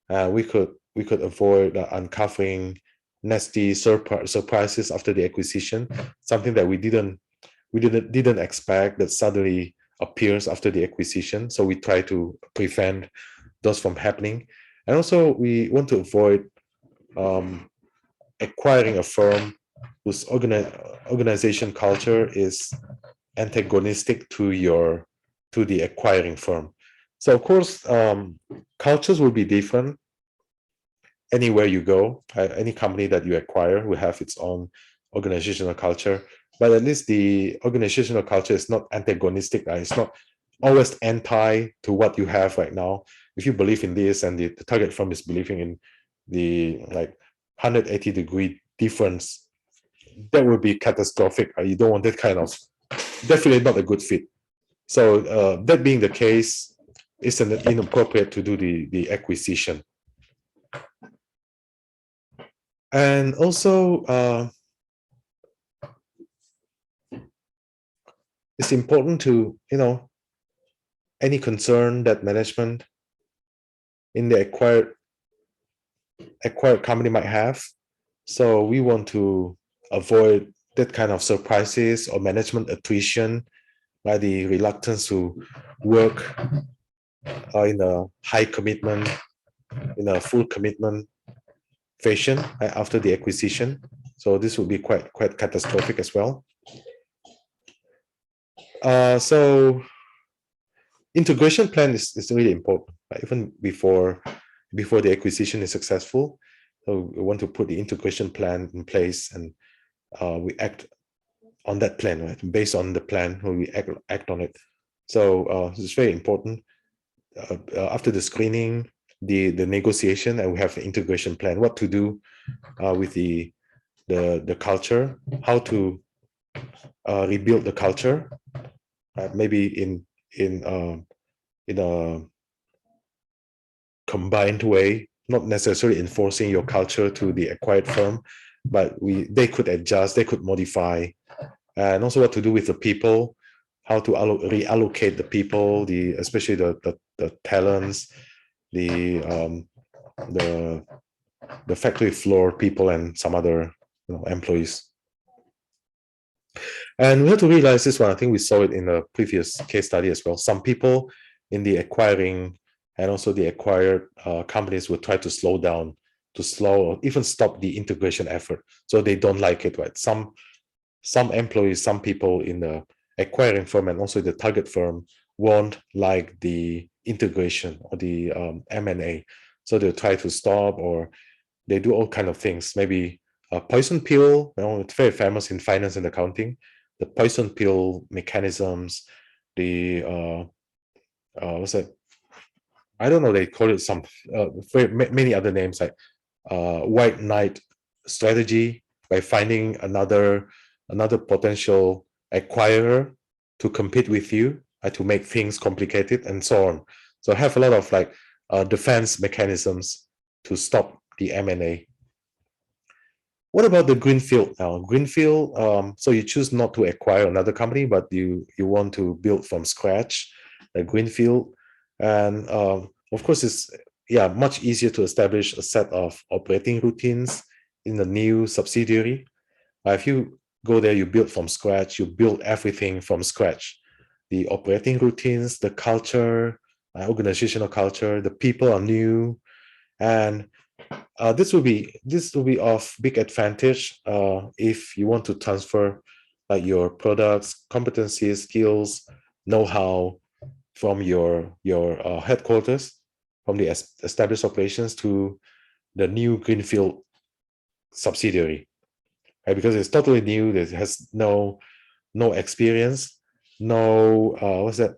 We could avoid uncovering nasty surprises after the acquisition, something that we didn't expect that suddenly appears after the acquisition. So we try to prevent those from happening. And also we want to avoid acquiring a firm whose organization culture is antagonistic to the acquiring firm. So of course, cultures will be different anywhere you go. Any company that you acquire will have its own organizational culture, but at least the organizational culture is not antagonistic. It's not always anti to what you have right now. If you believe in this and the target firm is believing in the 180-degree difference, that would be catastrophic. You don't want that kind of, definitely not a good fit. So that being the case, it's inappropriate to do the acquisition. And also, it's important to, any concern that management in the acquired company might have. So we want to avoid that kind of surprises or management attrition, by the reluctance to work in a high commitment, in a full commitment fashion after the acquisition. So this would be quite catastrophic as well. So integration plan is really important, right? Even before the acquisition is successful. So we want to put the integration plan in place, and we act on that plan, right? Based on the plan, we act on it. So it's very important. After the screening, the negotiation, and we have an integration plan, what to do with the culture, how to rebuild the culture, maybe in a combined way, not necessarily enforcing your culture to the acquired firm, but they could adjust, they could modify. And also what to do with the people, how to reallocate the people, especially the talents, the the factory floor people, and some other employees. And we have to realize this one. I think we saw it in the previous case study as well. Some people in the acquiring and also the acquired companies will try to slow down, to slow or even stop the integration effort. So they don't like it, right? Some employees, some people in the acquiring firm and also the target firm won't like the integration or the M&A. So they'll try to stop, or they do all kind of things. Maybe a poison pill, it's very famous in finance and accounting. The poison pill mechanisms, the what's that? I don't know. They call it some many other names, like white knight strategy, by finding another potential acquirer to compete with you, to make things complicated and so on. So I have a lot of like defense mechanisms to stop the M&A. What about the Greenfield now? Greenfield, so you choose not to acquire another company, but you want to build from scratch a Greenfield. And of course, it's much easier to establish a set of operating routines in the new subsidiary. If you go there, you build from scratch, you build everything from scratch. The operating routines, the culture, organizational culture, the people are new. And this will be of big advantage if you want to transfer like your products, competencies, skills, know-how from your headquarters, from the established operations to the new Greenfield subsidiary, right? Because it's totally new. It has no experience, no what's that?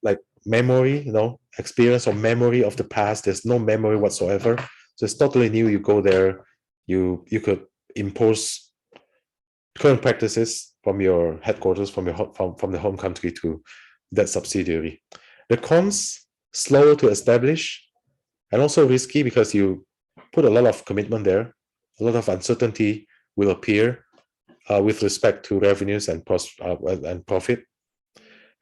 Like memory, experience or memory of the past. There's no memory whatsoever. So it's totally new. You go there, you could impose current practices from your headquarters, from the home country to that subsidiary. The cons: slower to establish and also risky, because you put a lot of commitment there. A lot of uncertainty will appear with respect to revenues and profit.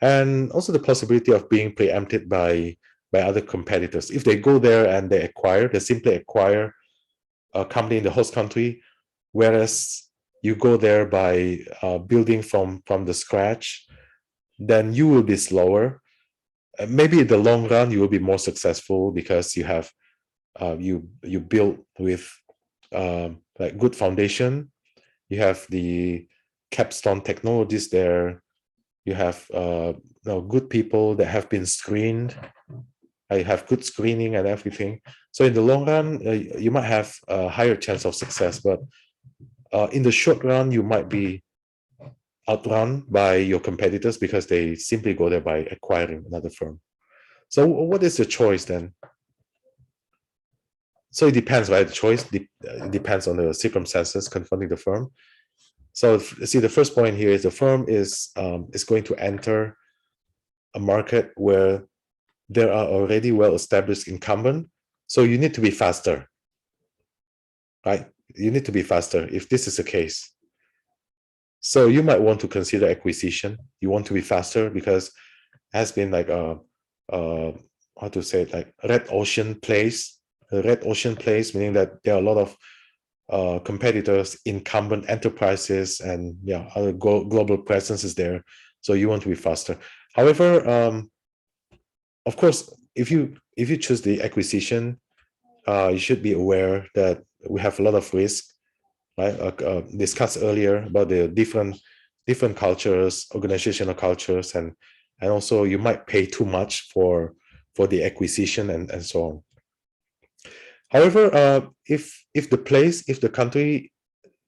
And also the possibility of being preempted by other competitors. If they go there and they simply acquire a company in the host country, whereas you go there by building from the scratch, then you will be slower. Maybe in the long run you will be more successful, because you have you build with like good foundation. You have the capstone technologies there. You have good people that have been screened. I have good screening and everything. So in the long run, you might have a higher chance of success. But in the short run, you might be outrun by your competitors, because they simply go there by acquiring another firm. So what is the choice then? So it depends, right? The choice depends on the circumstances confronting the firm. So see, the first point here is the firm is going to enter a market where there are already well-established incumbent. So you need to be faster, right? You need to be faster if this is the case. So you might want to consider acquisition. You want to be faster because it has been like how to say it, like red ocean place. A red ocean place, meaning that there are a lot of competitors, incumbent enterprises, and other global presence is there. So you want to be faster. However, of course, if you choose the acquisition, you should be aware that we have a lot of risk, right? Discussed earlier about the different cultures, organizational cultures, and also you might pay too much for the acquisition and so on. However, if the country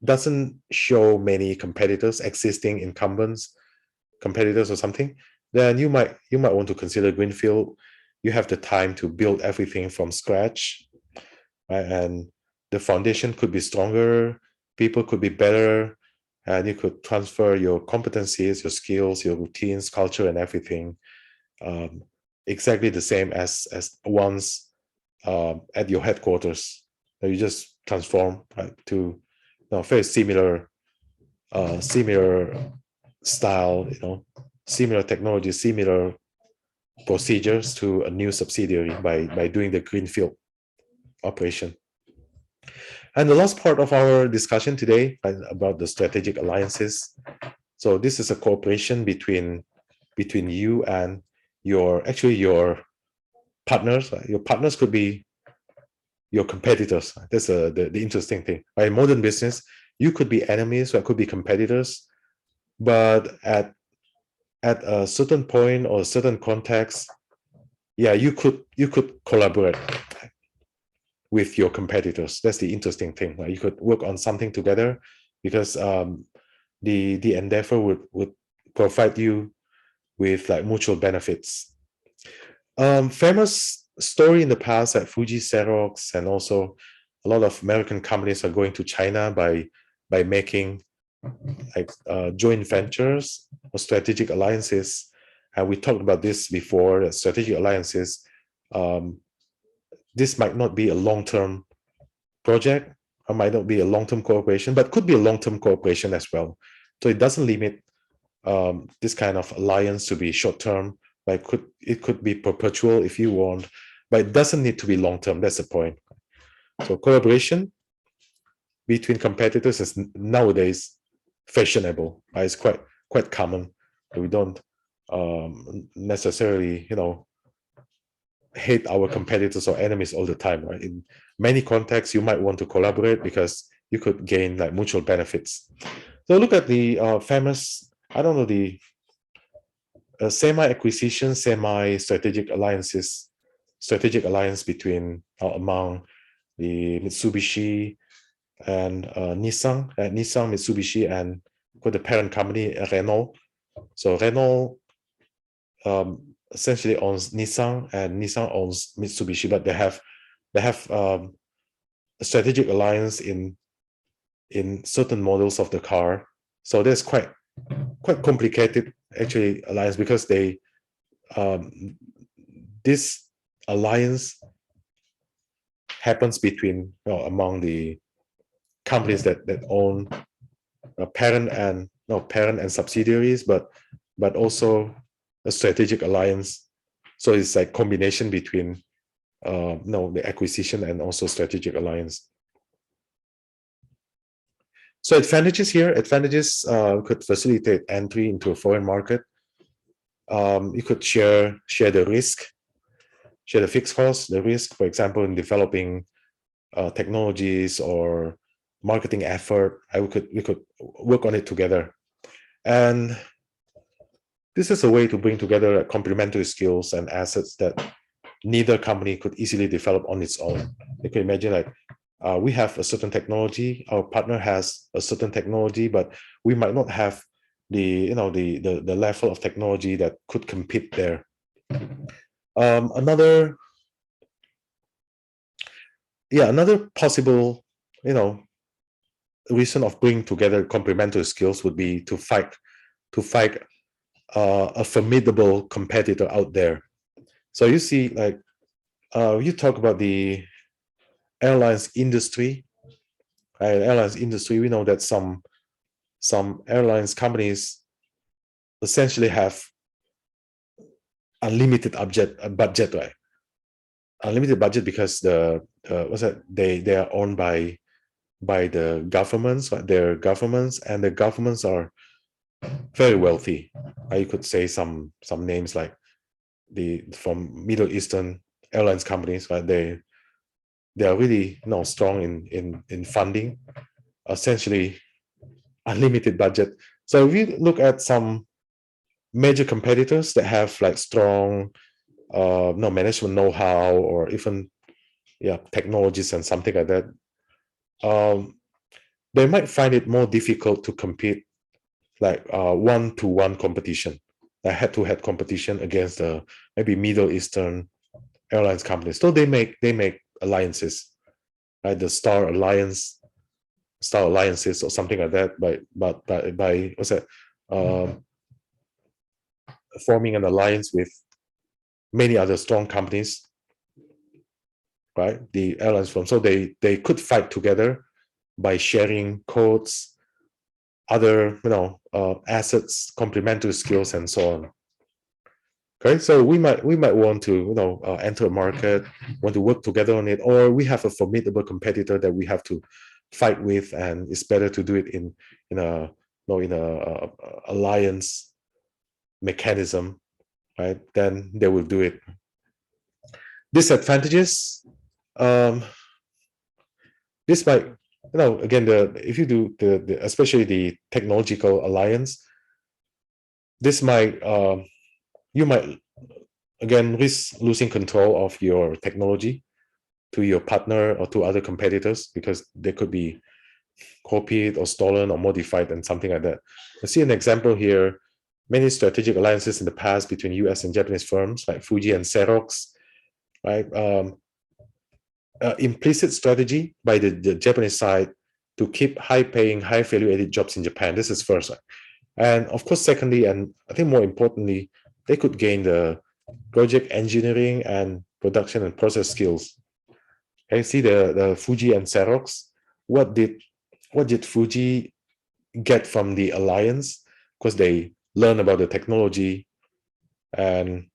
doesn't show many competitors, existing incumbents, competitors or something, then you might want to consider Greenfield. You have the time to build everything from scratch, right? And the foundation could be stronger, people could be better, and you could transfer your competencies, your skills, your routines, culture, and everything exactly the same as once at your headquarters. You just transform, right, to very similar style, similar technology, similar procedures to a new subsidiary by doing the Greenfield operation. And the last part of our discussion today about the strategic alliances. So this is a cooperation between you and your partners. Your partners could be your competitors. That's the interesting thing. Right? In modern business, you could be enemies or could be competitors, but at a certain point or a certain context, yeah, you could collaborate with your competitors. That's the interesting thing. Right? You could work on something together because the endeavor would provide you with like mutual benefits. Famous story in the past at Fuji, Xerox, and also a lot of American companies are going to China by making like joint ventures or strategic alliances. And we talked about this before, that strategic alliances, this might not be a long-term project or might not be a long-term cooperation, but could be a long-term cooperation as well. So it doesn't limit this kind of alliance to be short-term, but it could be perpetual if you want, but it doesn't need to be long-term. That's the point. So collaboration between competitors is nowadays fashionable. It's quite common. We don't necessarily, hate our competitors or enemies all the time. Right? In many contexts, you might want to collaborate because you could gain like mutual benefits. So look at the famous, I don't know, the semi-acquisition, semi-strategic alliances, strategic alliance between among the Mitsubishi and Nissan, Mitsubishi, and the parent company Renault. So Renault essentially owns Nissan, and Nissan owns Mitsubishi, but they have a strategic alliance in certain models of the car. So there's quite complicated actually alliance because they this alliance happens between among the companies that own parent and subsidiaries, but also a strategic alliance. So it's like combination between the acquisition and also strategic alliance. So advantages could facilitate entry into a foreign market. You could share the risk, share the fixed cost, the risk, for example, in developing technologies or marketing effort. We could work on it together. And this is a way to bring together complementary skills and assets that neither company could easily develop on its own. You can imagine like we have a certain technology, our partner has a certain technology, but we might not have the level of technology that could compete there. Another possible reason of bringing together complementary skills would be to fight a formidable competitor out there. So you see, like you talk about the airlines industry. We know that some airlines companies essentially have unlimited budget, right? Unlimited budget because they are owned by the governments, their governments, and the governments are very wealthy. You could say some names like from Middle Eastern airlines companies, right? They are really strong in funding, essentially unlimited budget. So if you look at some major competitors that have like strong management know-how or even technologies and something like that, they might find it more difficult to compete like one-to-one competition, like head-to-head competition against the maybe Middle Eastern airlines companies. So they make alliances, like the star alliances or something like that, by forming an alliance with many other strong companies, right? The airlines firm. So they could fight together by sharing codes, other assets, complementary skills, and so on. Okay, so we might want to enter a market, want to work together on it, or we have a formidable competitor that we have to fight with, and it's better to do it in a alliance mechanism, right? Then they will do it. Disadvantages. This might, again, if you do the especially the technological alliance, this might you might again risk losing control of your technology to your partner or to other competitors, because they could be copied or stolen or modified and something like that. I see an example here. Many strategic alliances in the past between US and Japanese firms like Fuji and Xerox, right? Implicit strategy by the Japanese side to keep high-paying, high-value-added jobs in Japan. This is first. And of course, secondly, and I think more importantly, they could gain the project engineering and production and process skills. Okay, see the Fuji and Xerox. What did Fuji get from the alliance? Because they learn about the technology. And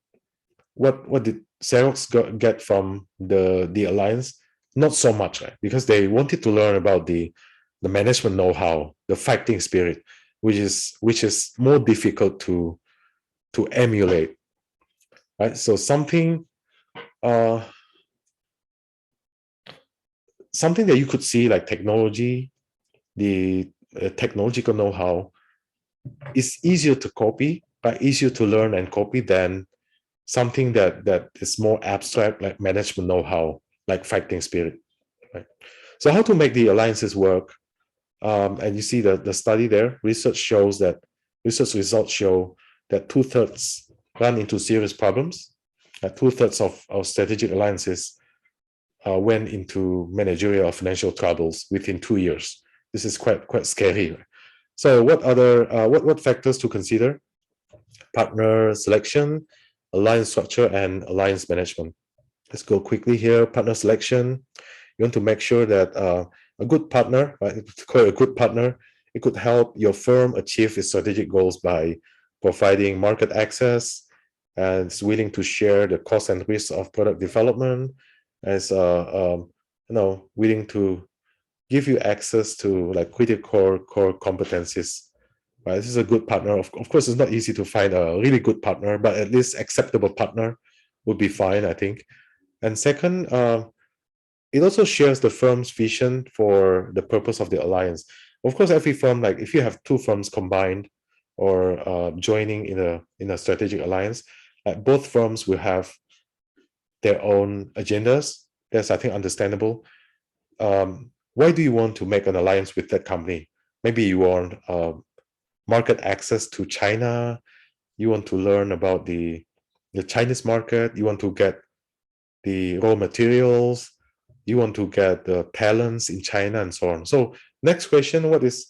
what did Xerox get from the alliance? Not so much, right? Because they wanted to learn about the management know-how, the fighting spirit, which is more difficult to emulate, right? So something that you could see, like technology, the technological know-how is easier to copy, but easier to learn and copy than something that is more abstract, like management know-how, like fighting spirit, right? So how to make the alliances work? And you see the study there. Research results show that 2/3 run into serious problems. 2/3 of strategic alliances went into managerial or financial troubles within 2 years. This is quite scary. So what factors to consider? Partner selection, alliance structure, and alliance management. Let's go quickly here. Partner selection. You want to make sure that a good partner, right? To call it a good partner, it could help your firm achieve its strategic goals by providing market access, and is willing to share the cost and risk of product development, as willing to give you access to like critical core competencies. Right, this is a good partner. Of course, it's not easy to find a really good partner, but at least acceptable partner would be fine, I think. And second, it also shares the firm's vision for the purpose of the alliance. Of course, every firm, like if you have two firms combined or joining in a strategic alliance, both firms will have their own agendas. That's, I think, understandable. Why do you want to make an alliance with that company? Maybe you want market access to China. You want to learn about the Chinese market. You want to get the raw materials. You want to get the talents in China and so on. So next question, what does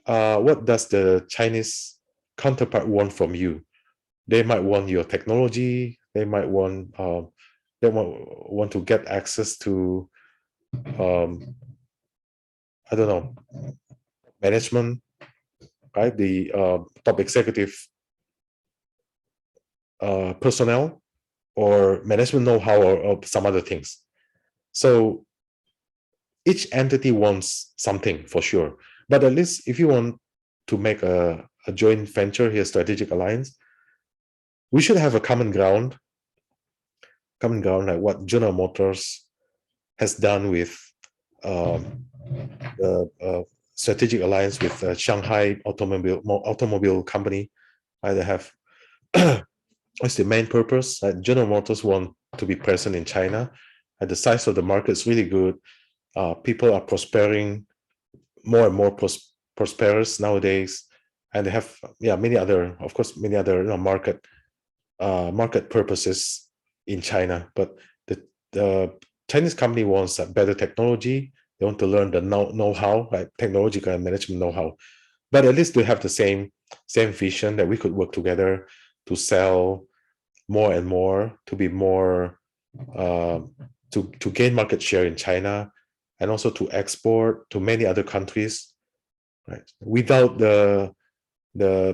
the Chinese counterpart want from you? They might want your technology. They might want to get access to I don't know, management, right? The top executive personnel, or management know-how, or some other things. So each entity wants something for sure. But at least if you want to make a joint venture here, strategic alliance, we should have a common ground, like what General Motors has done with the strategic alliance with Shanghai automobile company. They have what's the main purpose? General Motors want to be present in China. The size of the market is really good. People are prospering, more and more prosperous nowadays, and they have many other market purposes in China. But the Chinese company wants better technology. They want to learn the know-how, like technological and management know-how. But at least they have the same vision, that we could work together to sell more and more, to be more to gain market share in China, and also to export to many other countries, right? Without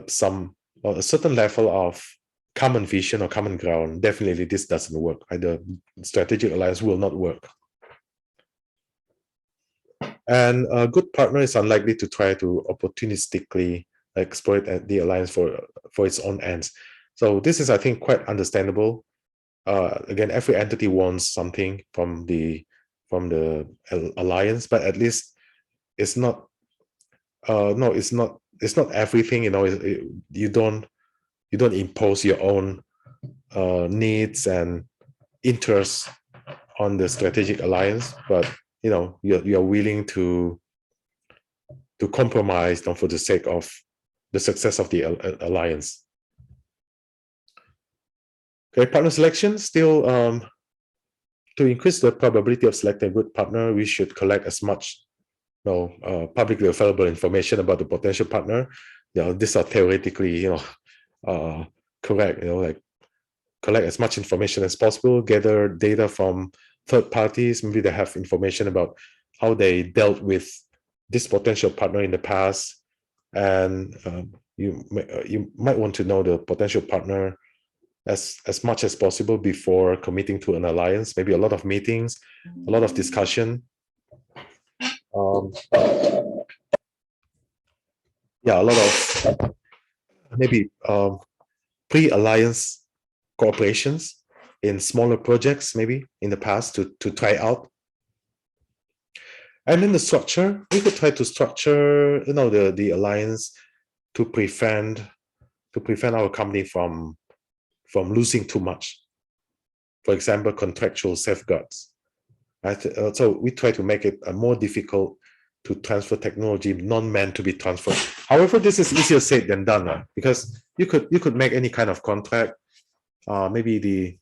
some or a certain level of common vision or common ground, definitely this doesn't work. Right? The strategic alliance will not work. And a good partner is unlikely to try to opportunistically exploit the alliance for its own ends. So this is, I think, quite understandable. Again, every entity wants something from the alliance, but at least it's not. No, it's not everything. You know, you don't impose your own needs and interests on the strategic alliance, but you know, you're willing to compromise for the sake of the success of the alliance. Okay, partner selection still. To increase the probability of selecting a good partner, we should collect as much publicly available information about the potential partner. These are theoretically, correct. Like collect as much information as possible, gather data from third parties. Maybe they have information about how they dealt with this potential partner in the past, and you might want to know the potential partner as much as possible before committing to an alliance. Maybe a lot of meetings, a lot of discussion. Yeah, a lot of maybe pre-alliance cooperations in smaller projects, maybe in the past to try out. And then the structure, we could try to structure, the alliance to prevent our company from losing too much. For example, contractual safeguards. Right? So we try to make it more difficult to transfer technology not meant to be transferred. However, this is easier said than done, right? Because you could make any kind of contract, maybe the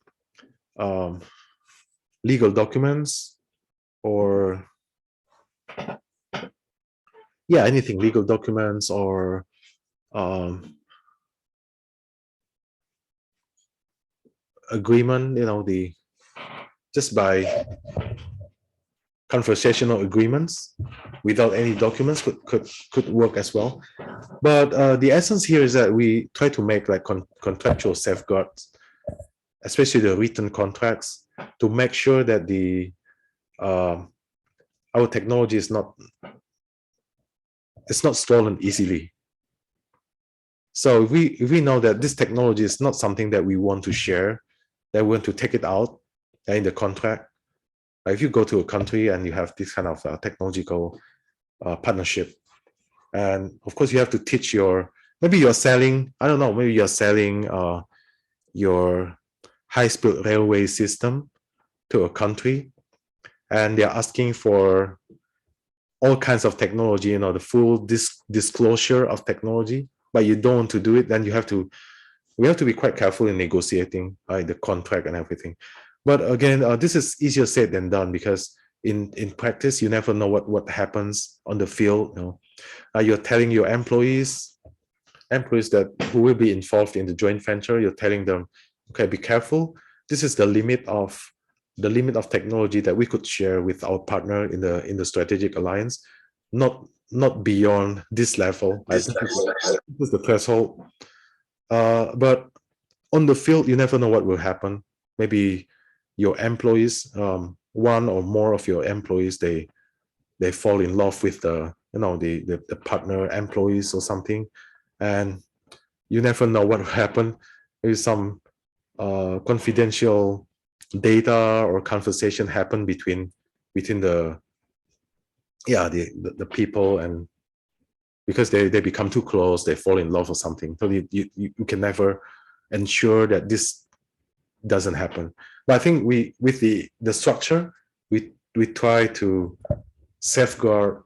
legal documents, or anything, legal documents, or agreement, just by conversational agreements without any documents could work as well. But the essence here is that we try to make like contractual safeguards, especially the written contracts, to make sure that our technology is not stolen easily. So if we know that this technology is not something that we want to share, that we want to take it out in the contract. If you go to a country and you have this kind of technological partnership, and of course you have to teach maybe you're selling, I don't know, maybe you're selling your high-speed railway system to a country, and they're asking for all kinds of technology, the full disclosure of technology, but you don't want to do it, then we have to be quite careful in negotiating the contract and everything. But again, this is easier said than done, because in practice, you never know what happens on the field. You're telling your employees that who will be involved in the joint venture, you're telling them, okay, be careful. This is the limit of technology that we could share with our partner in the strategic alliance, not beyond this level. This is the threshold. But on the field, you never know what will happen. Maybe your employees, one or more of your employees, they fall in love with the partner employees or something, and you never know what will happen. Maybe some confidential data or conversation happen between the people, and because they become too close, they fall in love or something. So you can never ensure that this doesn't happen. But I think with the structure, we try to safeguard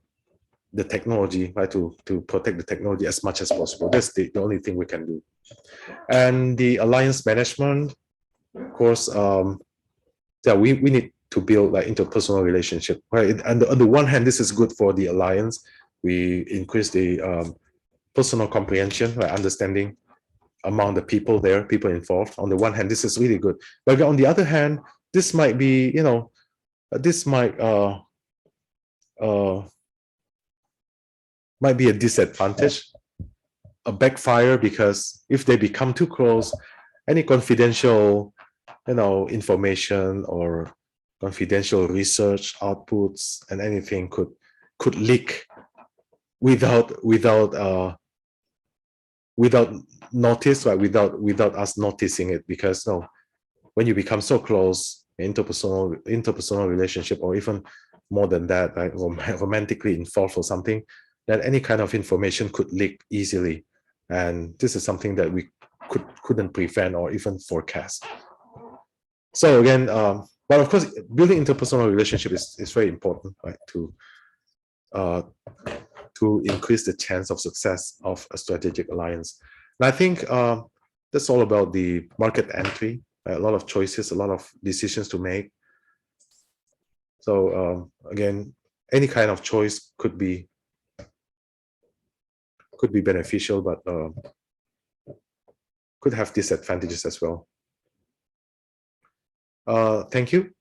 the technology, right, to protect the technology as much as possible. That's the only thing we can do. And the alliance management, of course, we need to build like interpersonal relationship, right? And on the one hand, this is good for the alliance. We increase the personal comprehension, right, understanding among the people involved. On the one hand, this is really good. But on the other hand, this might be, this might might be a disadvantage, a backfire, because if they become too close, any confidential, information or confidential research outputs and anything could leak without notice, right? Without us noticing it, because no, when you become so close, interpersonal relationship, or even more than that, right, romantically involved or something, that any kind of information could leak easily, and this is something that we couldn't prevent or even forecast. So again, but of course, building interpersonal relationship is very important, right, to increase the chance of success of a strategic alliance. And I think that's all about the market entry. A lot of choices, a lot of decisions to make. So again, any kind of choice could be beneficial, but could have disadvantages as well. Thank you.